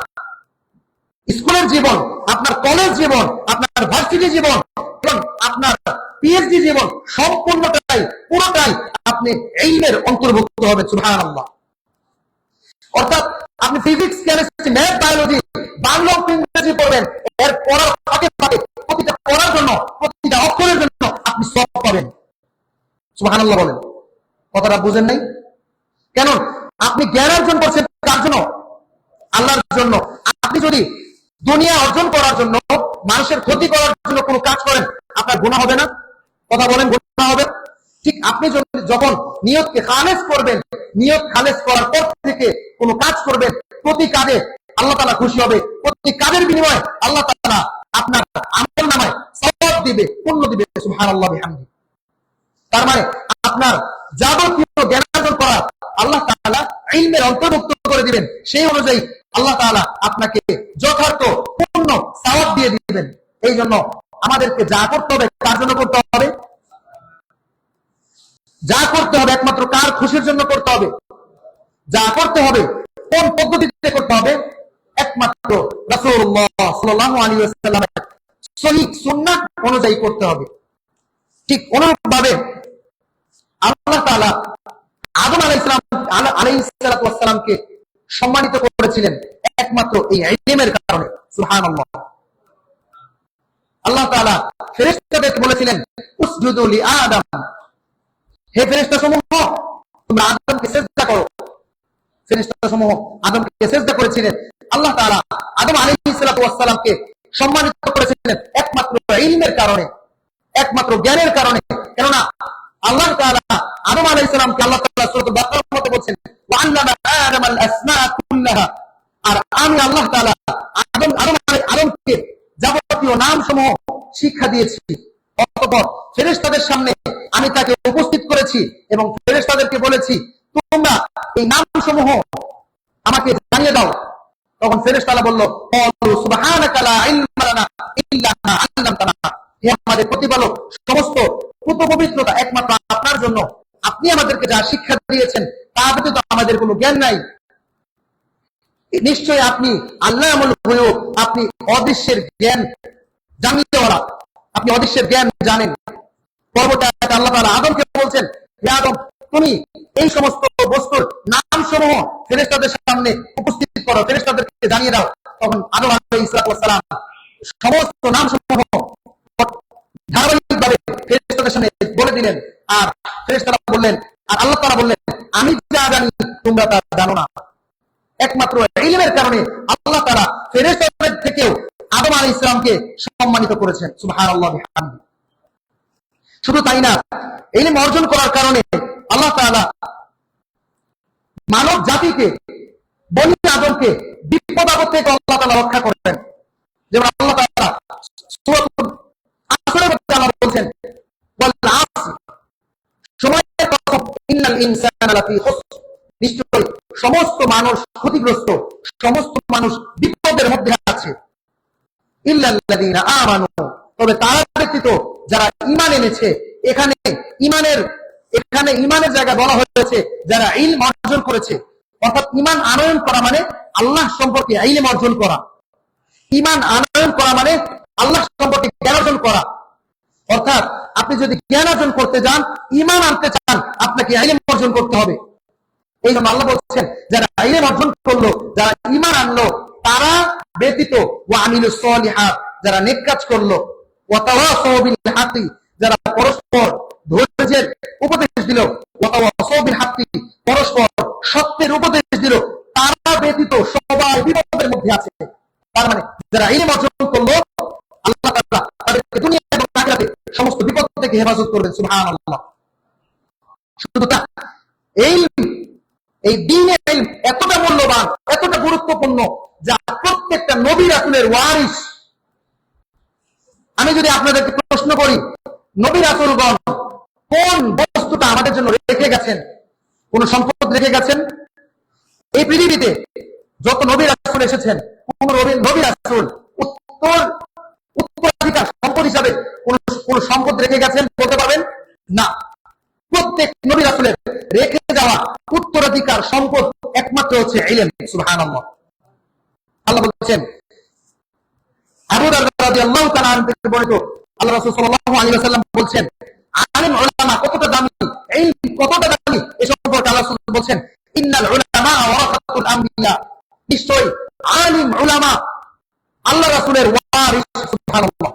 স্কুলের জীবন, আপনার কলেজ জীবন, আপনার ভার্সিটি জীবন এবং আপনার পিএইচডি জীবন সম্পূর্ণটাই পুরোটাই আপনি ইলমের অন্তর্ভুক্ত হবে। সুবহানাল্লাহ। অর্থাৎ আপনি physics, chemistry, math, biology Bangla ইংরেজি পড়বেন, এর পড়ার ফাঁকে ফাঁকে প্রতিটা পড়ার জন্য, প্রতিটা অক্ষরের জন্য আপনি সওয়াব পাবেন। সুবহানাল্লাহ বলেন। কথাটা বুঝেন নাই? কেন? আপনি জ্ঞান অর্জন করছেন কার জন্য? আল্লাহর জন্য। আপনি যদি দুনিয়া অর্জন করার জন্য, মানুষের ক্ষতি করার জন্য কোনো কাজ করেন, আপনার গুনাহ হবে না? কথা বলেন, গুনাহ হবে? ঠিক আপনি যখন নিয়তকে খালেস করবেন, নিয়ত খালেস করার পর থেকে কোনো কাজ করবেন, প্রতি কাজে আল্লাহ তাআলা খুশি হবে, প্রতি কাজের বিনিময়ে আল্লাহ তাআলা আপনার আমলনামায় সওয়াব দিবে, পুণ্য দিবে। সুবহানাল্লাহ বিহামদি। তার মানে আপনার যাবতীয় জ্ঞান অর্জন করা আল্লাহ তাআলা ইলমের অন্তর্ভুক্ত করে দিবেন, সেই অনুযায়ী আল্লাহ তাআলা আপনাকে যথার্থ পূর্ণ সওয়াব দিয়ে দিবেন। এই জন্য আমাদেরকে যা করতে হবে কার জন্য করতে হবে? যা করতে হবে একমাত্র কার খুশির জন্য করতে হবে। যা করতে হবে কোন পদ্ধতিতে করতে হবে? একমাত্র রাসূলুল্লাহ সাল্লাল্লাহু আলাইহি ওয়াসাল্লামের সহিহ সুন্নাহ অনুযায়ী করতে হবে। ঠিক অনুরূপভাবে আল্লাহ তাআলা আদম আলাইহিস সালামকে সম্মানিত করেছিলেন একমাত্র এই ইলমের কারণে। সুবহানাল্লাহ। আল্লাহ তাআলা ফেরেশতাদেরকে বলেছিলেন, উসজুদু লি আদম, হে ফেরেশতাসমূহ তোমরা আদমকে সিজদা করো। ফেরেশতাসমূহ আদমকে সিজদা করেছিলেন। আল্লাহ তাআলা আদম আলাইহিস সালামকে সম্মানিত করেছিলেন একমাত্র ইলমের কারণে, একমাত্র জ্ঞানের কারণে। কেননা আল্লাহ তাআলা আদম আলাইহিস সালামকে আল্লাহ তাআলা সূরাতুল বাকারার মধ্যে বলেছেন, ওয়া আল্লামা আদামাল আসমাআ কুল্লাহা, আর আমি আল্লাহ তাআলা আদমকে যাবতীয় নামসমূহ শিক্ষা দিয়েছি। অতঃপর ফেরেশতাদের সামনে আমি তাকে উপস্থিত করেছি এবং ফেরেশতাদেরকে বলেছি, তোমরা এই নামসমূহ আমাকে জানিয়ে দাও। তখন ফেরেশতারা বলল, সুবহানাকা লা ইলমা লানা ইল্লা মা আল্লামতানা, হে আমাদের প্রতিপালক, সমস্ত পবিত্রতা একমাত্র আপনার জন্য, আপনি আমাদেরকে যা শিক্ষা দিয়েছেন তা ব্যতীত আমাদের কোনো জ্ঞান নাই। নিশ্চয়ই আপনি আল্লাহুল গায়ব, আপনি অদৃশ্যের জ্ঞান জানিয়ে ওরা, আপনি অদৃশ্যের জ্ঞান জানেন। পরবর্তীতে আল্লাহ তাআলা আদমকে বলছেন, হে আদম, তুমি এই সমস্ত বস্তুর নামসমূহ ফেরেশতাদের সামনে উপস্থিত করো, ফেরেশতাদেরকে জানিয়ে দাও। তখন আদম আলাইহিস সালাম সমস্ত নামসমূহ ধারাবাহিকভাবে ফেরেশতাদের সামনে বলে দিলেন। আর ফেরেশতারা বললেন, আর আল্লাহ তাআলা বললেন, আমি যা জানি তোমরা তা জানো না। একমাত্র ইলমের কারণে আল্লাহ তাআলা ফেরেশতাদের থেকেও আদম আলাইহিস সালামকে সম্মানিত করেছেন। সুবহানাল্লাহ বিহামদি। শুধু তাই না, ইলম অর্জন করার কারণে আল্লাহ তাআলা মানব জাতিকে, বনি আদমকে বিপদ আপদ থেকে আল্লাহ তাআলা রক্ষা করেন। যেমন আল্লাহ তাআলা সূরাতুল আসরের মধ্যে আল্লাহ বলেন, ওয়াল আসর, সময়ের কসম, ইন্নাল ইনসানা লাফি খুসর, নিশ্চয়ই সমস্ত মানুষ ক্ষতিগ্রস্ত, সমস্ত মানুষ বিপদের মধ্যে আছে। ইল্লাল্লাযীনা আমানু, তবে তারা ব্যতীত যারা ঈমান এনেছে। এখানে ঈমানের জায়গা বলা হয়েছে যারা ইলম অর্জন করেছে, অর্থাৎ ঈমান আনয়ন করা মানে আল্লাহ সম্পর্কে ইলম অর্জন করা। ঈমান আনয়ন করা মানে আল্লাহ সম্পর্কে জ্ঞান অর্জন করা। অর্থাৎ আপনি যদি জ্ঞান অর্জন করতে যান, ঈমান আনতে চান, আপনাকে ইলম অর্জন করতে হবে। এই জন্য আল্লাহ বলছেন যারা ইলম অর্জন করলো, যারা ঈমান আনলো, তারা ব্যতীত ওয়া আমিলুস সলিহাত, যারা নেক কাজ করলো, ওয়া তাওয়াসাউ বিল হাক্কি, যারা পরস্পর ধৈর্যের উপদেশ দিল, ওয়া তাওয়াসাউ বিল হাক্কি, পরস্পর সত্যের উপদেশ দিল, তারা ব্যতীত সবাই বিপদের মধ্যে আছে। তার মানে যারা ইলম অর্জন করলো, আল্লাহ তাআলা তাদেরকে দুনিয়া এবং আখিরাতে সমস্ত বিপদ থেকে হেফাজত করবেন। সুবহানাল্লাহ। শুধু তা, এই দ্বীনের ইলম এতটা মূল্যবান, এতটা গুরুত্বপূর্ণ, যা প্রত্যেকটা নবী রাসূলের ওয়ারিস। আমি যদি আপনাদেরকে প্রশ্ন করি, নবী রাসূলগণ কোন বস্তুটা আমাদের জন্য রেখে গেছেন? কোন সম্পদ রেখে গেছেন? এই পৃথিবীতে যত নবী রাসূল এসেছেন, কোন নবী রাসূল উত্তরাধিকার সম্পদ হিসাবে কোন সম্পদ রেখে গেছেন বলতে পারবেন? না। প্রত্যেক নবী রাসূলের রেখে যাওয়া উত্তরাধিকার সম্পদ একমাত্র হচ্ছে ইলম। সুবহানাল্লাহ। আল্লাহ বলেছেন, আবু দারদা রাদিয়াল্লাহু তাআলা আনহু থেকে বর্ণিত, আল্লাহ রাসূল সাল্লাল্লাহু আলাইহি ওয়াসাল্লাম বলছেন, আলিম উলামা কতটা দামি, ইলম কতটা দামি, এই সম্পর্কে আল্লাহ রাসূল বলছেন, ইন্নাল উলামা ওয়ারাসাতুল আমবিয়া, নিশ্চয়ই আলিম উলামা আল্লাহ রাসূলের ওয়ারিস। সুবহানাল্লাহ।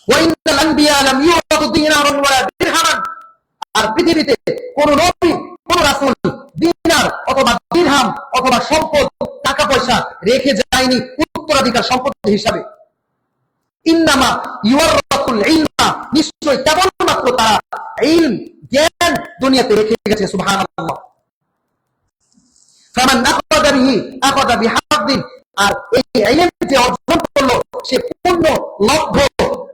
ওয়া ইন্নাল আনবিয়া লাম ইউরাদু দিনারান ওয়ালা দিরহামান, আর পৃথিবীতে কোন নবী, কোন রাসূল দিনার অথবা দিরহাম অথবা সম্পদ, টাকা পয়সা রেখে যায়নি উত্তরাধিকার সম্পদ হিসাবে। ইন্নামা ইউরাসুল ইলমা, নিশ্চয়ই কেবলমাত্র তারা ইলম, জ্ঞান দুনিয়াতে রেখে গেছে। সুবহানাল্লাহ। ফামান আখাযা বিহি আখাযা বিহাদ্দিন, আর এই ইলম যে অর্জন করলো, সে পূর্ণ লব্ধ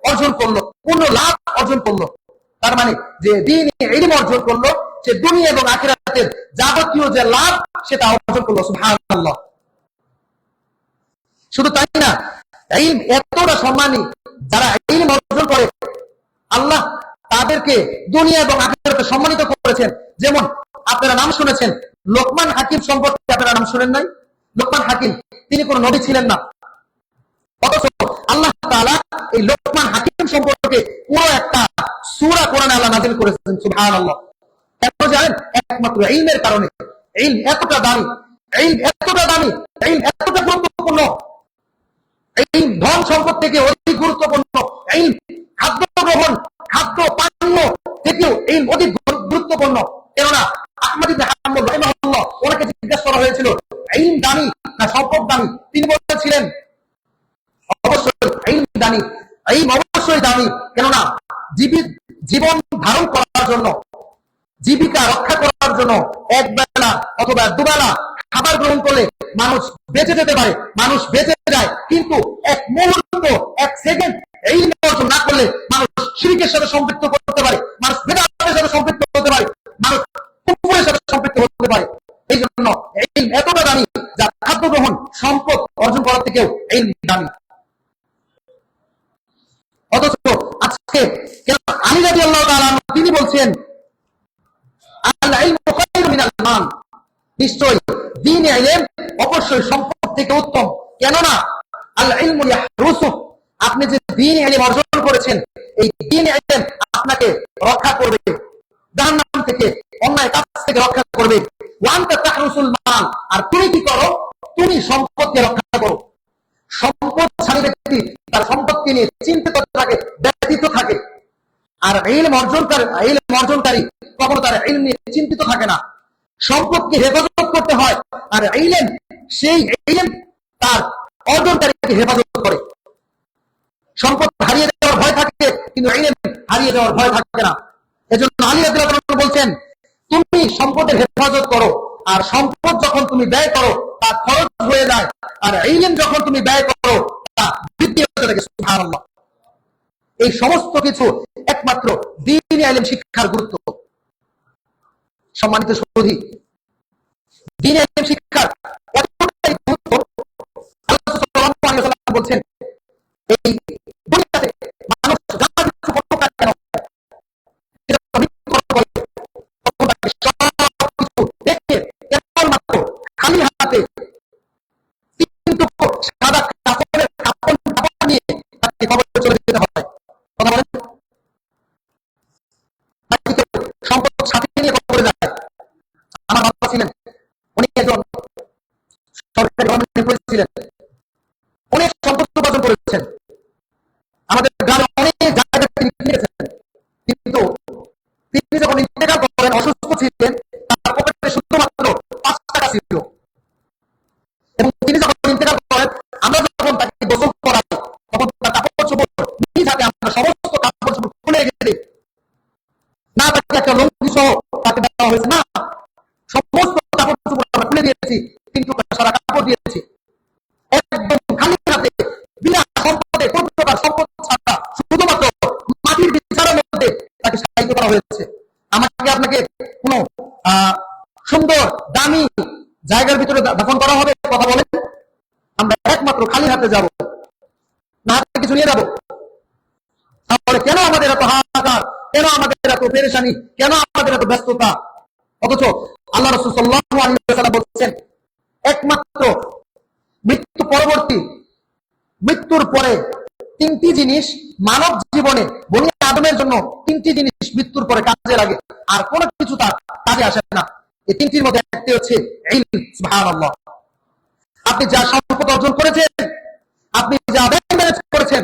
অর্জন করলো, পূর্ণ লাভ অর্জন করলো। তার মানে যে দ্বীন ইলম অর্জন করলো, সে দুনিয়া এবং আখিরাতের যাবতীয় যে লাভ, সেটা অর্জন করলো। সুবহানাল্লাহ। শুধু তাই না, ইলম এতটা সম্মানী, যারা ইলম অর্জন করে আল্লাহ তাদেরকে দুনিয়া এবং আখিরাতে সম্মানিত করেছেন। যেমন আপনারা নাম শুনেছেন লোকমান হাকিম সম্পর্কে, আপনারা নাম শুনেন নাই? লোকমান হাকিম, তিনি কোন নবী ছিলেন না, অথচ আল্লাহ তাআলা এই লোকমান হাকিম সম্পর্কে পুরো একটা সূরা কোরআনে আল্লাহ নাযিল করেছেন। সুবহানাল্লাহ। কেন জানেন? একমাত্র ইলমের কারণে। ইলম এতটা দামি, ইলম এতটা দামি, ইলম এতটা গুরুত্বপূর্ণ, ইলম ধন সম্পদ থেকে অধিক গুরুত্বপূর্ণ, ইলম খাদ্য গ্রহণ, খাদ্য পানীয় থেকেও ইলম অধিক গুরুত্বপূর্ণ। কেননা আহমদ ইবনে হাম্বল রাহিমাহুল্লাহ, ওনাকে জিজ্ঞাসা করা হয়েছিল ইলম দামি না সম্পদ দামি? তিনি বলেছিলেন অবশ্যই ইলম দামি, ইলম অবশ্যই দামি। কেননা জীবন ধারণ করার জন্য, জীবিকা রক্ষা করার জন্য এক বেলা অথবা দুবেলা খাবার গ্রহণ করলে মানুষ বেঁচে যেতে পারে, মানুষ বেঁচে যায়। কিন্তু এক মুহূর্ত, এক সেকেন্ড ইলম অর্জন না করলে মানুষ শিরকের সাথে সম্পৃক্ত করতে পারে, মানুষ বিদআতের সাথে সম্পৃক্ত হতে পারে, মানুষ কুফরের সাথে সম্পৃক্ত হতে পারে। এই জন্য ইলম এতটা দামি, যা খাদ্য গ্রহণ, সম্পদ অর্জন করার থেকেও ইলম দামি। অথচ আজকে আলী রাদিয়াল্লাহু তাআলা আনহু তিনি বলছেন, আল ইলমু খায়রুম মিনাল মাল, নিশ্চয়ই দ্বীন ইলম অবশ্যই সম্পদ থেকে উত্তম। কেননা আল ইলমু ইয়াহরুসু, আপনি যে দ্বীন ইলম অর্জন করেছেন, এই দ্বীন ইলম আপনাকে রক্ষা করবে জাহান্নাম থেকে, অন্যায় কাজ থেকে রক্ষা করবে। ওয়া আনতা তাহরুসুল মাল, আর তুমি কি করো? তুমি সম্পদকে রক্ষা করো। সম্পদশালী ব্যক্তি তার সম্পদকে নিয়ে চিন্তিত থাকে, ব্যথিত থাকে। আর ইলম অর্জনকারী কখনো তার ইলম নিয়ে চিন্তিত থাকে না। সম্পদকে হেফাজত করতে হয়, আর ইলম, সেই ইলম তার অর্জনকারীকে হেফাজত করে। সম্পদ হারিয়ে দেওয়ার ভয় থাকে, কিন্তু ইলম হারিয়ে দেওয়ার ভয় থাকে না। এজন্য আলী রাদিয়াল্লাহু আনহু বলছেন, তুমি সম্পদের হেফাজত করো, আর সম্পদ যখন তুমি ব্যয় করো তা খরচ হয়ে যায়, আর ইলম যখন তুমি ব্যয় করো তা বৃদ্ধি হতে থাকে। সুবহানাল্লাহ। এই সমস্ত কিছু একমাত্র দ্বীন ইলম শিক্ষার গুরুত্ব। সম্মানিত সুধী, দ্বীন ইলম শিক্ষার এতটাই গুরুত্ব, আল্লাহ সাল্লাল্লাহু আলাইহি ওয়াসাল্লাম বলছেন, এই দুনিয়াতে মানুষ যা কিছু করতে পারে কেন, সেটা পবিত্র করে, সবকিছু দেখে কেবলমাত্র খালি হাতে 3 টুকরো একটা লঙ্গি সহ তাকে দেওয়া হয়েছে না, সমস্ত কাপড় চোপড় আমরা খুলে দিয়েছি, কিন্তু সারা কাপড় দিয়েছি, একদম খালি হাতে, বিনা সম্পদে, কোন প্রকার সম্পদ ছাড়া, শুধুমাত্র মাটির বিছানার মধ্যে তাকে সাহায্য করা হয়েছে। আমাকে আপনাকে কোন সুন্দর দামি জায়গার ভিতরে দাফন করা হবে? কথা বলেন। আমরা একমাত্র খালি হাতে যাব, না হাতে কিছু নিয়ে যাবো? তাহলে কেন আমাদের এত হাহাকার, কেন আমাদের এত পেরেশানি, কেন আমাদের এত ব্যস্ততা? অথচ আল্লাহ রাসূল সাল্লাল্লাহু আলাইহি ওয়াসাল্লাম বলেছেন, একমাত্র মৃত্যু পরবর্তী, মৃত্যুর পরে তিনটি জিনিস মানব জীবনে, বনি আদমের জন্য তিনটি জিনিস মৃত্যুর পরে কাজে লাগে, আর কোনো কিছু তার কাজে আসে না। এই তিনটির মধ্যে একটি হচ্ছে ইলম। সুবহানাল্লাহ। আপনি যা সম্পদ অর্জন করেছেন, আপনি যা ব্যাংক ব্যালেন্স করেছেন,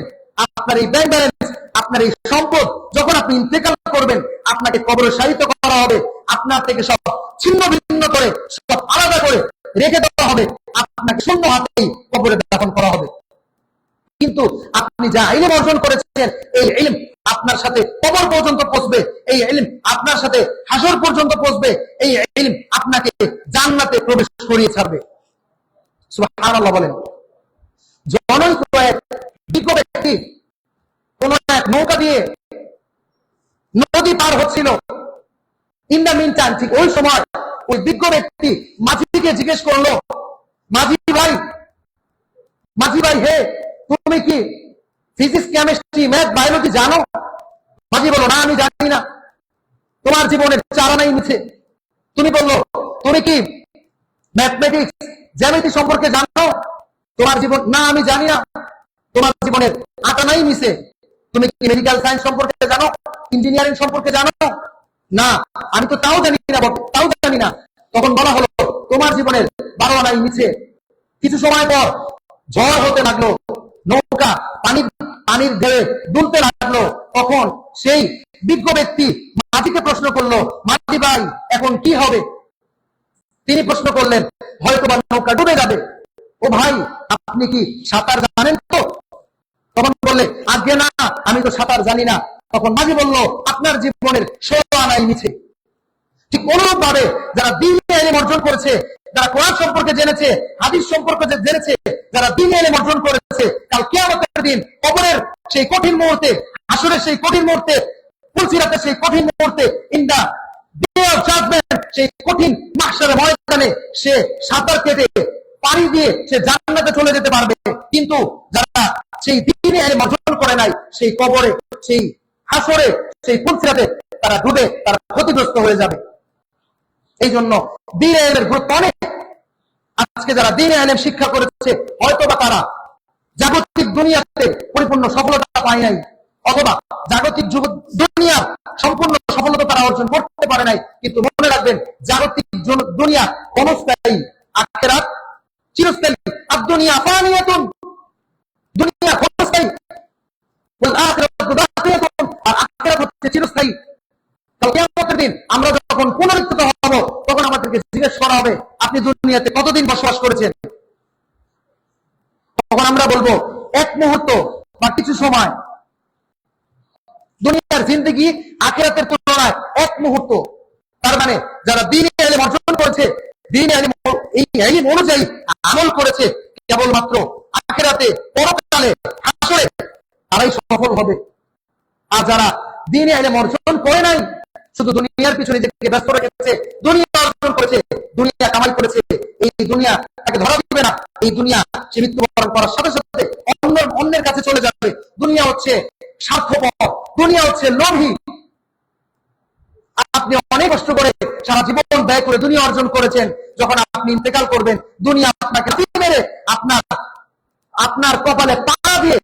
আপনার এই ব্যাংক ব্যালেন্স, আপনার এই সম্পদ যখন আপনি ইন্তেকাল করবেন, আপনাকে কবরে শায়িত করা হবে, আপনার থেকে সব ছিন্ন ভিন্ন করে, সব আলাদা করে রেখে দেওয়া হবে, আপনাকে শূন্য হাতেই কবরে দাফন করা হবে। কিন্তু আপনি যা ইলম অর্জন করেছেন, এই ইলম আপনার সাথে কবর পর্যন্ত পৌঁছবে, এই ইলম আপনার সাথে হাসর পর্যন্ত পৌঁছবে, এই ইলম আপনাকে জান্নাতে প্রবেশ করিয়ে ছাড়বে। সুবহানাল্লাহ বলেন। জনৈক এক বিজ্ঞ ব্যক্তি কোন এক নৌকা দিয়ে নদী পার হচ্ছিল। ইন দ্য মিন টাইম, ঠিক ওই সময় ওই বিজ্ঞ ব্যক্তি মাঝিকে জিজ্ঞেস করলো, মাঝি ভাই হে, তুমি কি ফিজিক্স, কেমিস্ট্রি, ম্যাথ, বায়োলজি জানো? মাঝি বলল, না আমি জানি না। তোমার জীবনের চারানাই মিছে। তুমি বললো, তুমি কি ম্যাথমেটিক্স, জ্যামিতি সম্পর্কে জানো? তোমার জীবন, না আমি জানি না। তোমার জীবনের আটানাই মিছে। তুমি কি মেডিকেল সায়েন্স সম্পর্কে জানো, ইঞ্জিনিয়ারিং সম্পর্কে জানো? না আমি তো তাও জানি না। তখন বলা হলো, তোমার জীবনের 12 আনাই মিছে। কিছু সময় পর ঝড় হতে লাগলো, নৌকা পানির ঢেউয়ে দুলতে লাগলো। তখন সেই বিজ্ঞ ব্যক্তি মাঝিকে প্রশ্ন করলো, মাঝি ভাই এখন কি হবে? তিনি প্রশ্ন করলেন, হয়তো বা নৌকা ডুবে যাবে। ও ভাই, আপনি কি সাঁতার জানেন তো? তখন বললে, আগে না, আমি তো সাঁতার জানি না। তখন মাঝি বলল, আপনার জীবনের 16 আনাই মিছে। ঠিক অনুরূপ ভাবে যারা দ্বীনে ইলম অর্জন করেছে, যারা কোরআন সম্পর্কে জেনেছে, হাদিস সম্পর্কে জেনেছে, যারা দ্বীনে ইলম অর্জন করেছে, কাল কিয়ামতের দিন কবরের সেই কঠিন মুহূর্তে, হাসরের সেই কঠিন মুহূর্তে, ফুলসিরাতের সেই কঠিন মুহূর্তে, in the day of judgement, সেই কঠিন মাহশারের ময়দানে সে সাঁতার কেটে পানি দিয়ে সে জান্নাতে চলে যেতে পারবে। কিন্তু যারা সেই দ্বীনে ইলম অর্জন করে নাই, সেই কবরে, সেই হাসরে, সেই ফুলসিরাতে তারা ডুবে, তারা ক্ষতিগ্রস্ত হয়ে যাবে। এই জন্য দ্বীনে ইলমের গুরুত্ব অনেক। আজকে যারা দ্বীনে ইলম শিক্ষা করেছে, হয়তো বা তারা জাগতিক দুনিয়াতে পরিপূর্ণ সফলতা পায় নাই, অথবা জাগতিক দুনিয়া সম্পূর্ণ সফলতা তারা অর্জন করতে পারে নাই। কিন্তু মনে রাখবেন, জাগতিক দুনিয়া ক্ষণস্থায়ী, আখিরাত চিরস্থায়ী। আর দুনিয়া ফানিয়াতুন, দুনিয়া ক্ষণস্থায়ী, ওয়াল আখিরাতু বাকিয়াতুন, আর আখিরাত হচ্ছে চিরস্থায়ী। কাল কিয়ামতের দিন আমরা যখন পুনরুত্থিত হব, তখন আমাদেরকে জিজ্ঞেস করা হবে, আপনি দুনিয়াতে কতদিন বসবাস করেছেন? তখন আমরা বলবো, এক মুহূর্ত বা কিছু সময়। দুনিয়ার জিন্দেগি আখিরাতের তুলনায় এক মুহূর্ত। তার মানে যারা দ্বীনে ইলম অর্জন করেছে, দ্বীনে ইলম, এই ইলম অনুযায়ী আমল করেছে, কেবলমাত্র আখিরাতে, পরকালে, হাসরে তারাই সফল হবে। আর যারা দ্বীনে ইলম অর্জন করে নাই, শুধু দুনিয়ার পিছনে নিজেকে ব্যস্ত রেখেছে, দুনিয়া অর্জন করেছে, দুনিয়া কামাই করেছে, এই দুনিয়া তাকে ধরা দিবে না। এই দুনিয়া সে মৃত্যুবরণ করার সাথে সাথে অন্যের কাছে চলে যাবে। দুনিয়া হচ্ছে স্বার্থপর, দুনিয়া হচ্ছে লোভী। আপনি অনেক কষ্ট করে সারা জীবন ব্যয় করে দুনিয়া অর্জন করেছেন, যখন আপনি ইন্তেকাল করবেন, দুনিয়া আপনাকে মেরে আপনার কপালে পা দিয়ে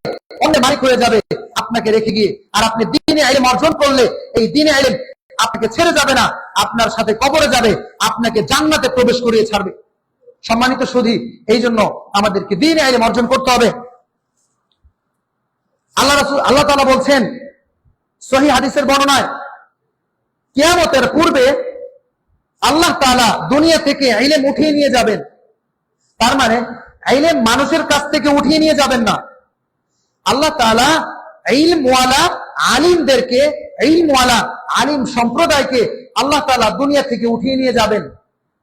অন্য মালিক হয়ে যাবে আপনাকে রেখে গিয়ে। আর আপনি দ্বীনে ইলম অর্জন করলে, এই দ্বীনে ইলম আপনাকে ছেড়ে যাবে না, আপনার সাথে কবরে যাবে, আপনাকে জান্নাতে প্রবেশ করিয়ে ছাড়বে। সম্মানিত সুধী, এই জন্য আমাদেরকে দ্বীনে ইলম অর্জন করতে হবে। আল্লাহ তাআলা বলছেন সহিহ হাদিসের বর্ণনায়, কিয়ামতের পূর্বে আল্লাহ তাআলা দুনিয়া থেকে ইলম উঠিয়ে নিয়ে যাবেন। তার মানে ইলম মানুষের কাছ থেকে উঠিয়ে নিয়ে যাবেন না, আল্লাহ তাআলা ইলমওয়ালা আলিমদেরকে, ইলমওয়ালা আলিম সম্প্রদায়কে আল্লাহ তাআলা দুনিয়া থেকে উঠিয়ে নিয়ে যাবেন।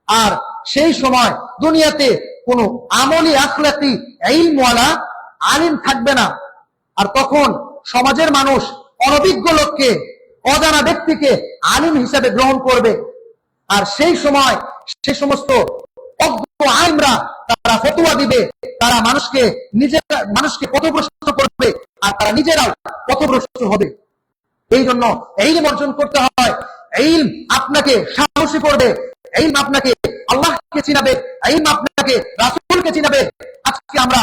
আর সেই সময় দুনিয়াতে কোনো আমলি আখলাকি ইলমওয়ালা আলিম থাকবে না। আর তখন সমাজের মানুষ অনভিজ্ঞ লোককে, অজানা ব্যক্তিকে আলিম হিসাবে গ্রহণ করবে। আর সেই সময় সে সমস্ত অজ্ঞ আলিমরা তারা ফতোয়া দিবে, তারা মানুষকে পথভ্রষ্ট করবে, আর তারা নিজেরাও পথভ্রষ্ট হবে। এই জন্য ইলম অর্জন করতে হয়। ইলম আপনাকে সাহসী করবে, ইলম আপনাকে আল্লাহকে চিনাবে, ইলম আপনাকে রাসূলকে চিনাবে। আজকে আমরা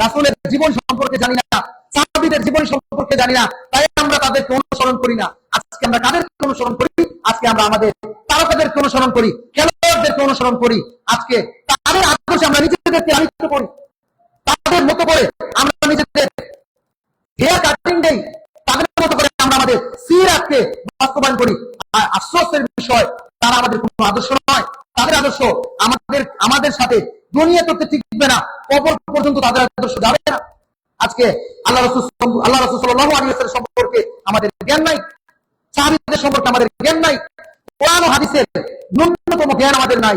রাসূলের জীবন সম্পর্কে জানি না, সাহাবীদের জীবন সম্পর্কে জানি না, তাই আমরা তাদেরকে অনুসরণ করি না। আজকে আমরা কাদেরকে অনুসরণ করি? আজকে আমরা আমাদের তারকাদেরকে অনুসরণ করি, খেলোয়াড়দেরকে অনুসরণ করি। আজকে তাদের আদর্শে আমরা নিজেদেরকে আবিষ্কার করি, তাদের মতো করে আমরা নিজেদের হেয়ার কাটিং দেই, তাদের মতো করে আমরা আমাদের সিরাতকে বাস্তবায়ন করি। আর আফসোসের বিষয়, তারা আমাদের কোনো আদর্শ নয়। তাদের আদর্শ আমাদের সাথে দুনিয়া করতে টিকবে না, কবর পর্যন্ত তাদের আদর্শ যাবে না। আজকে আল্লাহ রাসূল সাল্লাল্লাহু আলাইহি ওয়াসাল্লাম সম্পর্কে আমাদের জ্ঞান নাই, সাহাবীদের সম্পর্কে আমাদের জ্ঞান নাই, কোরআন ও হাদিসের ন্যূনতম জ্ঞান আমাদের নাই।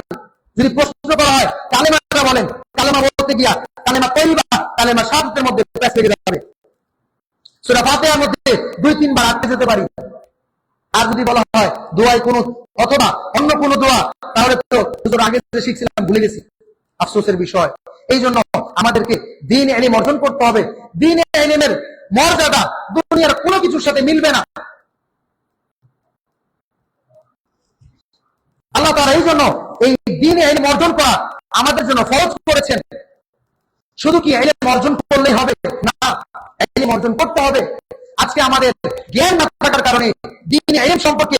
যদি প্রশ্ন করা হয় কালেমাটা বলেন, কালেমা বলতে গিয়া কালেমা তাইয়্যিবা, কালেমা শাহাদাতের মধ্যে প্যাচ লেগে যাবে। সূরা ফাতিহার মধ্যে 2-3 বার আটকে যেতে পারি। আর যদি বলা হয় দোয়ায় কোন অথবা অন্য কোন দোয়া, তাহলে তো হুজুর আগে যে শিখছিলাম ভুলে গেছি। আফসোসের বিষয়। এই জন্য আমাদেরকে দ্বীন ইলম অর্জন করতে হবে। দ্বীন ইলমের মর্যাদা দুনিয়ার কোনো কিছুর সাথে মিলবে না। আল্লাহ তাআলা এই জন্য এই দ্বীন ইলম অর্জন করা আমাদের জন্য ফরজ করেছেন। শুধু কি ইলম অর্জন করলেই হবে? না, ইলম অর্জন করতে হবে। আজকে আমাদের জ্ঞান না থাকার কারণে, দ্বীন ইলম সম্পর্কে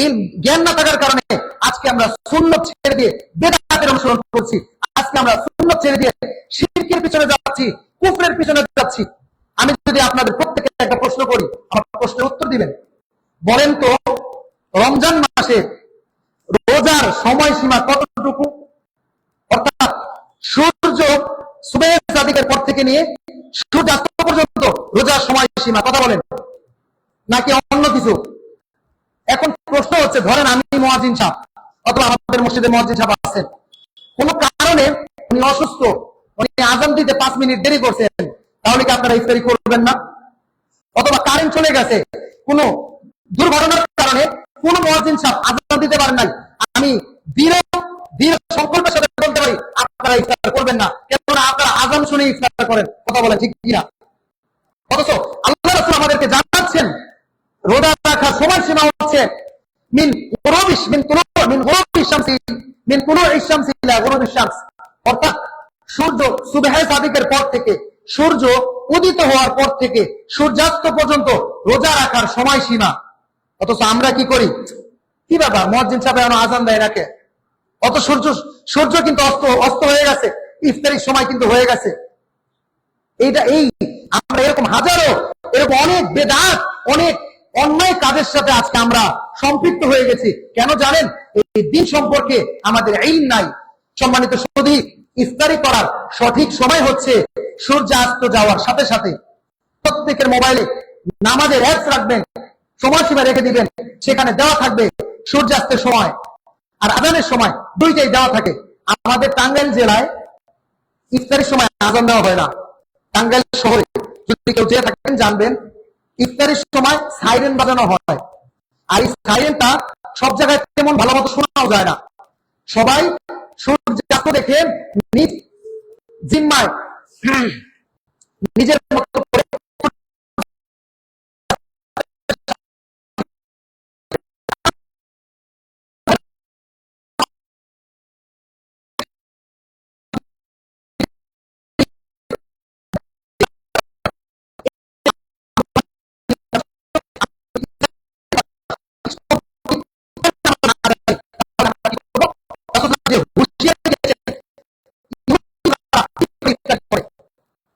এই জ্ঞান না থাকার কারণে আজকে আমরা সুন্নাত ছেড়ে দিয়ে বেদাতের অনুসরণ করছি। আজকে আমরা সুন্নাত ছেড়ে দিয়ে শিরকের পিছনে যাচ্ছি, কুফরের পিছনে যাচ্ছি। আমি যদি আপনাদের প্রত্যেককে একটা প্রশ্ন করি, আমার প্রশ্নের উত্তর দিবেন। বলেন তো, রমজান মাসে রোজার সময়সীমা কতটুকু? অর্থাৎ সূর্য সুবহ সাদিকের পর থেকে নিয়ে সূর্যাস্ত পর্যন্ত রোজার সময়সীমা, কথা বলেন, নাকি অন্য কিছু? এখন প্রশ্ন হচ্ছে, ধরেন আমি মুয়াজ্জিন সাহেব অথবা আমাদের মসজিদে মুয়াজ্জিন সাহেব আছেন, কোন কারণে উনি অসুস্থ, উনি আযান দিতে 5 মিনিট দেরি করছেন, তাহলে কি আপনারা ইফতারি করবেন না? অথবা কারেন্ট চলে গেছে, কোন দুর্ঘটনার কারণে কোন মুয়াজ্জিন সাহেব আযান দিতে পারেন নাই, আমি দৃঢ় সংকল্পের সাথে বলতে পারি আপনারা ইফতার করবেন না, কেননা আপনারা আযান শুনে ইফতার করেন। কথা বলেন ঠিক কিনা? অথচ আল্লাহ রাসূল আমাদেরকে জানাচ্ছেন রোজা রাখার সময়সীমা হচ্ছে অর্থাৎ সূর্য সুবহ সাদিকের পর থেকে, সূর্য উদিত হওয়ার পর থেকে সূর্যাস্ত পর্যন্ত রোজা রাখার সময়সীমা। অথচ আমরা কি করি? কি ব্যাপার, মুয়াজ্জিন সাহেব এখনো আযান দেয় নাকি? অত সূর্য কিন্তু অস্ত হয়ে গেছে, ইফতারির সময় কিন্তু হয়ে গেছে। আমরা এরকম হাজারো, এরকম অনেক বেদাত, অনেক অন্যায় কাজের সাথে আজকে আমরা সম্পৃক্ত হয়ে গেছি। কেন জানেন? এই দিন সম্পর্কে আমাদের ইলম নাই। সম্মানিত সুধী, ইফতারি করার সঠিক সময় হচ্ছে সূর্যাস্ত যাওয়ার সাথে সাথে। প্রত্যেকের মোবাইলে নামাজের অ্যাপস রাখবেন, সময়সীমা রেখে দিবেন, সেখানে দেওয়া থাকবে সূর্যাস্তের সময় আর আযানের সময়, দুইটাই দেওয়া থাকে। আমাদের টাঙ্গাইল জেলায় ইফতারির সময় আযান দেওয়া হয় না। টাঙ্গাইল শহরে যদি কেউ যেয়ে থাকেন জানবেন, ইফতারির সময় সাইরেন বাজানো হয়। আর এই সাইরেনটা সব জায়গায় তেমন ভালো মতো শোনাও যায় না। সবাই সূর্যাস্ত দেখে নিজ জিম্মায় নিজের মতো করে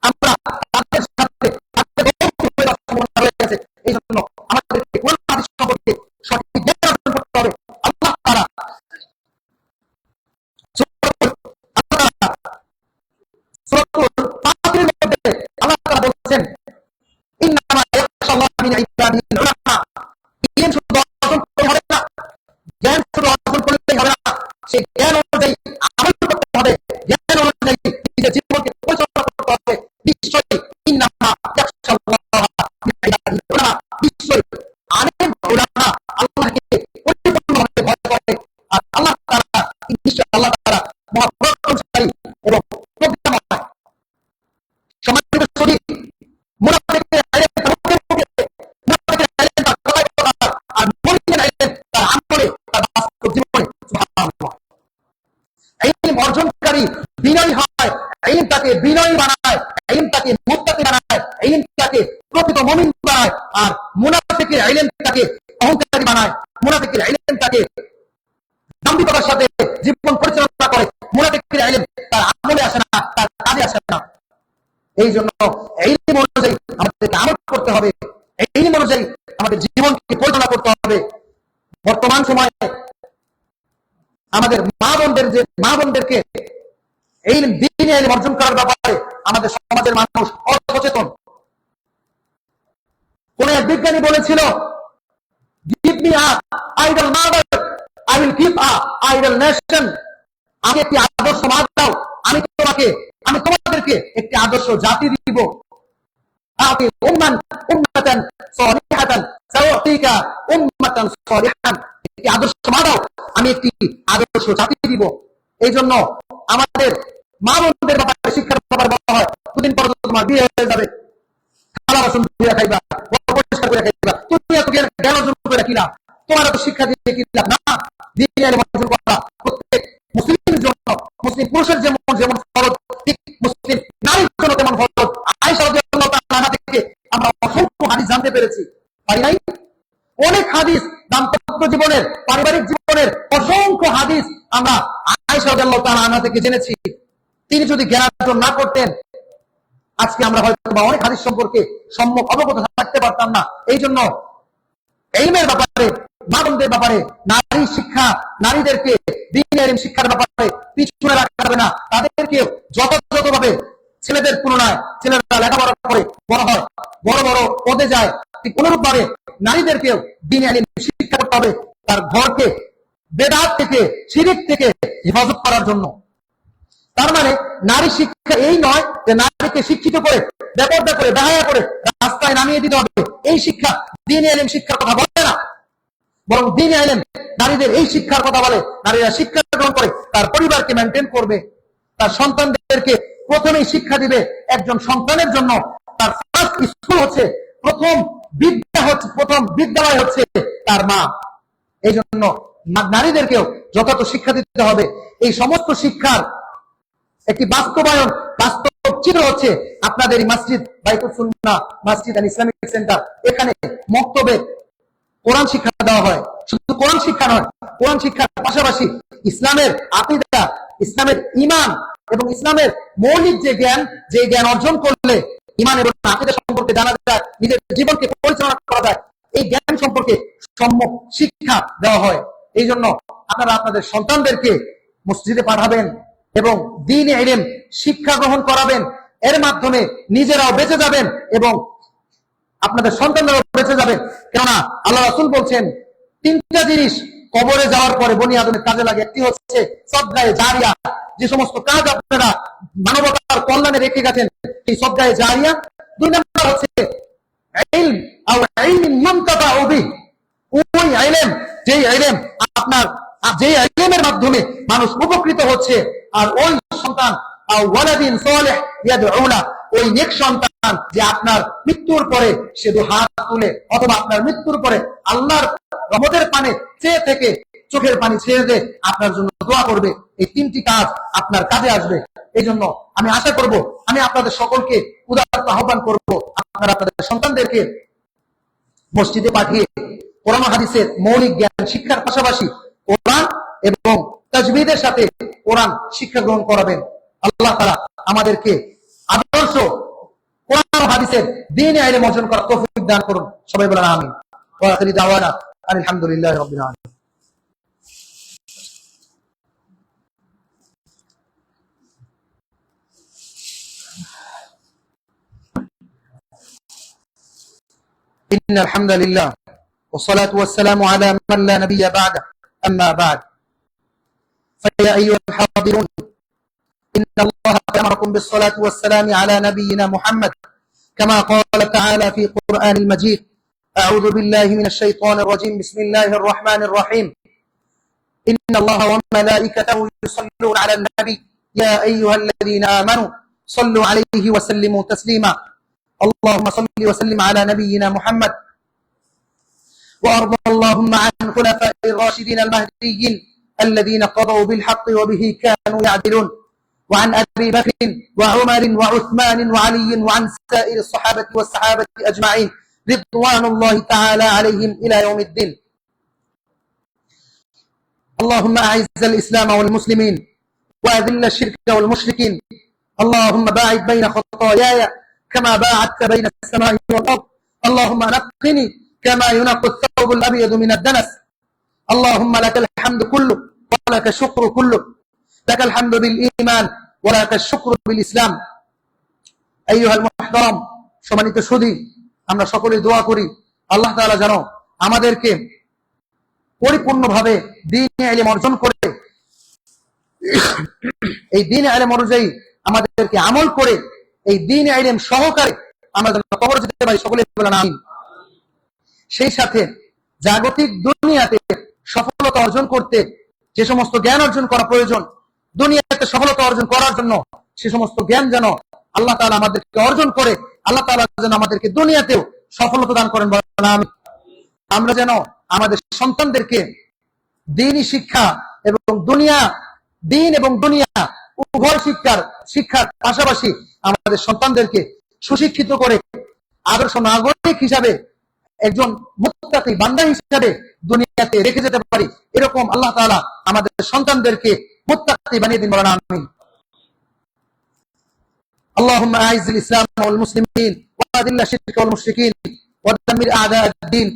আমরা তাদের সাথে নিশ্চয়ই ইন্নামা ইয়াখশাল্লাহ মিন ইবাদিহিল উলামা, নিশ্চয়ই আলেম উলামা আল্লাহকে পরিপূর্ণভাবে ভয় করে। আর আল্লাহ তাআলা নিশ্চয়ই আল্লাহ তাআলা মহাপরাক্রমশালী এবং প্রজ্ঞাময়। সম্মানিত সুধী, মুনাফিকের ইলম তার মুখে মুখে, মুনাফিকের ইলম তার কথায় কথায়, আর মুমিনের ইলম তার আমলে, তার বাস্তব জীবনে। সুবহানাল্লাহ। ইলম অর্জনকারী বিনয়ী হয়, ইলম তাকে বিনয়ী বানায়, ইলম তাকে মুত্তাকি বানায়, ইলম তাকে প্রকৃত মুমিন বানায়। আর মুনাফিকের ইলম তাকে অহংকারী বানায়, মুনাফিকের ইলম তাকে দাম্ভিকতার সাথে জীবন পরিচালনা করে। মুনাফিকের ইলম তার আমলে আসে না, তার কাজে আসে না। এই জন্য ইলম অনুযায়ী আমাদেরকে আমল করতে হবে, ইলম অনুযায়ী আমাদের জীবনকে পরিচালনা করতে হবে। বর্তমান সময়ে আমাদের মা বোনদেরকে এই দ্বীনি ইলম অর্জন করার ব্যাপারে আমাদের সমাজের মানুষ অসচেতন। কোন এক বিজ্ঞানী বলেছিল, give me a idol mother, I will give a idol nation. আমি একটি আদর্শ মা দাও, আমি তোমাদেরকে একটি আদর্শ জাতি দিব। আতি উম্মাতান সালিহাতান সাউতিকা উম্মাতান সালিহান। একটি আদর্শ মা দাও, আমি একটি আদর্শ জাতি দিব। এই জন্য আমাদের মা বোনদের ব্যাপারে শিক্ষার ব্যাপারে বলা হয়, দুদিন পর তোমার বিয়ে হয়ে যাবে, থালা বাসন ধুয়ে খাইবা, পরিষ্কার করে খাইবা, তুমি এত জ্ঞান অর্জন করে রাখিলা, তোমার এত শিক্ষা দিয়ে কি লাভ? না, দ্বীনি ইলম অর্জন করা প্রত্যেক মুসলিমের জন্য, মুসলিম পুরুষের যেমন ফরজ, ঠিক মুসলিম নারীর জন্য তেমন ফরজ। আয়েশা রাদিয়াল্লাহু তাআলা থেকে আমরা অসংখ্য হাদিস জানতে পেরেছি, পারি নাই? অনেক হাদিস, দাম্পত্য জীবনের, পারিবারিক জীবনের অসংখ্য হাদিস আমরা আয়েশা রাদিয়াল্লাহু তাআলা থেকে জেনেছি। তিনি যদি জ্ঞান অর্জন না করতেন, আজকে আমরা হয়তো অনেক হাদিস সম্পর্কে সম্যক অবগত থাকতে পারতাম না। এই জন্য ইলমের ব্যাপারে, মা বোনদের ব্যাপারে, নারী শিক্ষা, নারীদেরকে দ্বীনি ইলম শিক্ষার ব্যাপারে পিছনে রাখা যাবে না। তাদেরকে যথাযথভাবে, ছেলেদের তুলনায় ছেলেরা লেখাপড়া করে বড় হয়, বড় বড় পদে যায়, ঠিক অনুরূপ ভাবে নারীদেরকেও দ্বীনি ইলম শিক্ষা করতে হবে, তার ঘরকে বেদাত থেকে, শিরক থেকে হেফাজত করার জন্য। তার মানে নারী শিক্ষা এই নয় যে নারীকে শিক্ষিত করে, বেপরদা করে, বেহায়া করে রাস্তায় নামিয়ে দিতে হবে। এই শিক্ষা দ্বীনি ইলম শিক্ষার কথা বলে না, বরং দ্বীনি ইলম নারীদের এই শিক্ষার কথা বলে। নারীরা শিক্ষা গ্রহণ করে তার পরিবারকে মেনটেন করবে, তার সন্তানদেরকে প্রথমেই শিক্ষা দিবে। একজন সন্তানের জন্য তার ফার্স্ট স্কুল হচ্ছে, প্রথম বিদ্যালয় হচ্ছে তার মা। এই জন্য নারীদেরকেও যথাযথ শিক্ষা দিতে হবে। এই সমস্ত শিক্ষার একটি বাস্তবায়ন, বাস্তব চিত্র হচ্ছে আপনাদের এই মসজিদ বাইতুল সুন্নাহ, মসজিদ এন্ড ইসলামিক সেন্টার। এখানে মক্তবে কোরআন শিক্ষা দেওয়া হয়। শুধু কোরআন শিক্ষা নয়, কোরআন শিক্ষার পাশাপাশি ইসলামের আকীদা, ইসলামের ঈমান এবং ইসলামের মৌলিক যে জ্ঞান অর্জন করলে ঈমান এবং আকীদা সম্পর্কে জানা যায়, নিজের জীবনকে পরিচালনা করা যায়, এই জ্ঞান সম্পর্কে সম্যক শিক্ষা দেওয়া হয়। এই জন্য আপনারা আপনাদের সন্তানদেরকে মসজিদে পাঠাবেন এবং দ্বীনি ইলম শিক্ষা গ্রহণ করাবেন। এর মাধ্যমে নিজেরাও বেঁচে যাবেন এবং আপনাদের সন্তানরাও বেঁচে যাবে। কেননা আল্লাহ রাসূল বলছেন, তিনটা জিনিস কবরে যাওয়ার পরে বনি আদমের কাজে লাগে। একটি হচ্ছে সদকায়ে জারিয়া, যে সমস্ত কাজ আপনারা মানবতার কল্যাণে রেখে গেছেন, সেই সদকায়ে জারিয়া। দুই নম্বর হচ্ছে ইলম আও ইলমিন মুনতাফাউ বিহি, ওই ইলম যে ইলম আপনার, যে ইলমের মাধ্যমে মানুষ উপকৃত হচ্ছে। আর ওই সন্তান আও ওয়ালাদিন সালিহ ইয়াদউ লা, ওই নেক সন্তান যে আপনার মৃত্যুর পরে সে দু হাত তুলে, অথবা আপনার মৃত্যুর পরে আল্লাহর রহমতের পানে চেয়ে থেকে চোখের পানি ছেড়ে দিয়ে আপনার জন্য দোয়া করবে। এই তিনটি কাজ আপনার কাজে আসবে। এই জন্য আমি আশা করব, আমি আপনাদের সকলকে উদাত্ত আহ্বান করব, আপনারা আপনাদের সন্তানদেরকে মসজিদে পাঠিয়ে কোরআন হাদিসের মৌলিক জ্ঞান শিক্ষার পাশাপাশি কোরআন এবং তাজবিদের সাথে কোরআন শিক্ষা গ্রহণ করাবেন। আল্লাহ তাআলা আমাদেরকে আদর্শ কোরআন হাদিসের দ্বীনি ইলম অর্জন করার তৌফিক দান করুন। সবাই বলেন আমিন। ওয়া আখিরু দাওয়ানা আলহামদুলিল্লাহি রাব্বিল আলামিন। ইন্নাল হামদালিল্লাহ والصلاة والسلام على من لا نبي بعده أما بعد فيا أيها الحاضرون إن الله أمركم بالصلاة والسلام على نبينا محمد كما قال تعالى في قرآن المجيد أعوذ بالله من الشيطان الرجيم بسم الله الرحمن الرحيم إن الله وملائكته يصلون على النبي يا أيها الذين آمنوا صلوا عليه وسلموا تسليما اللهم صل وسلم على نبينا محمد وأرض اللهم عن خلفاء الراشدين المهديين الذين قضوا بالحق وبه كانوا يعدلون وعن أبي بكر وعمر وعثمان وعلي وعن سائر الصحابة والصحابة أجمعين رضوان الله تعالى عليهم إلى يوم الدين اللهم أعز الإسلام والمسلمين وأذل الشرك والمشركين اللهم باعد بين خطاياي كما باعدت بين السماء والأرض اللهم نقني كما ينقى الثوب الأبيض من الدنس اللهم لك الحمد كله ولك الشكر كله لك الحمد بالإيمان ولك الشكر بالإسلام أيها المحترم সম্মানিত সুধী আমরা সকলে দোয়া করি আল্লাহ তাআলা যেন আমাদেরকে পরিপূর্ণভাবে দ্বীনে ইলম অর্জন করে এই দ্বীনে ইলম অনুযায়ী আমাদেরকে আমল করে এই দ্বীনে ইলম সহকারে আমরা যেন কবরে যেতে পারি সকলে বলেন আমিন সেই সাথে জাগতিক দুনিয়াতে সফলতা অর্জন করতে যে সমস্ত জ্ঞান অর্জন করা প্রয়োজন দুনিয়াতে সফলতা অর্জন করার জন্য সে সমস্ত জ্ঞান যেন আল্লাহ তাআলা আমাদেরকে অর্জন করে আল্লাহ তাআলা যেন আমাদেরকে দুনিয়াতেও সফলতা দান করেন বলেন আমিন আমরা যেন আমাদের সন্তানদেরকে দ্বীনি শিক্ষা এবং দ্বীন এবং দুনিয়া উভয় শিক্ষার পাশাপাশি আমাদের সন্তানদেরকে সুশিক্ষিত করে আদর্শ নাগরিক হিসাবে একজন মুত্তাকি বান্দা হিসাবে দুনিয়াতে রেখে যেতে পারি এরকম আল্লাহ তাআলা আমাদের সন্তানদেরকে মুত্তাকি বানিয়ে দিন বলেন আমিন اللهم أعز الإسلام والمسلمين وأذل الشرك والمشركين ودمر أعداء الدين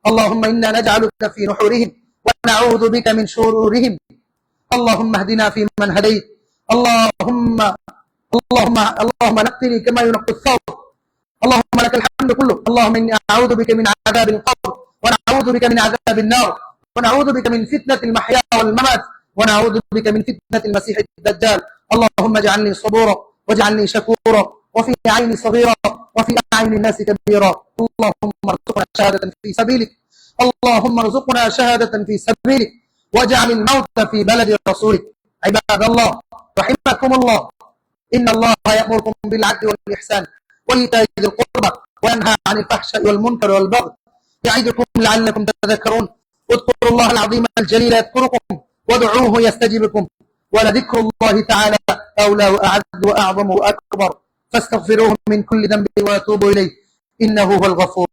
اللهم إنا نجعلك في نحورهم ونعوذ بك من شرورهم اللهم اهدنا فيمن هديت اللهم نقني كما ينقى الثوب اللهم لك الحمد كله اللهم إني أعوذ بك من عذاب القبر ونعوذ بك من عذاب النار ونعوذ بك من فتنة المحيا والممات ونعوذ بك من فتنة المسيح الدجال اللهم اجعلني صبورا واجعلني شكورا وفي عيني صغيرا وفي أعين الناس كبيرا اللهم ارزقنا شهادة في سبيلك اللهم ارزقنا شهادة في سبيلك واجعل الموت في بلد رسولك عباد الله رحمكم الله إن الله يأمركم بالعدل والإحسان وإيتاء ذي القربى وينهى عن الفحشاء والمنكر والبغي يعظكم لعلكم تذكرون اذكروا الله العظيم الجليل يذكركم وادعوه يستجبكم ولذكر الله تعالى أولى وأعز وأعظم وأكبر فاستغفروه من كل ذنب وأتوبوا إليه إنه هو الغفور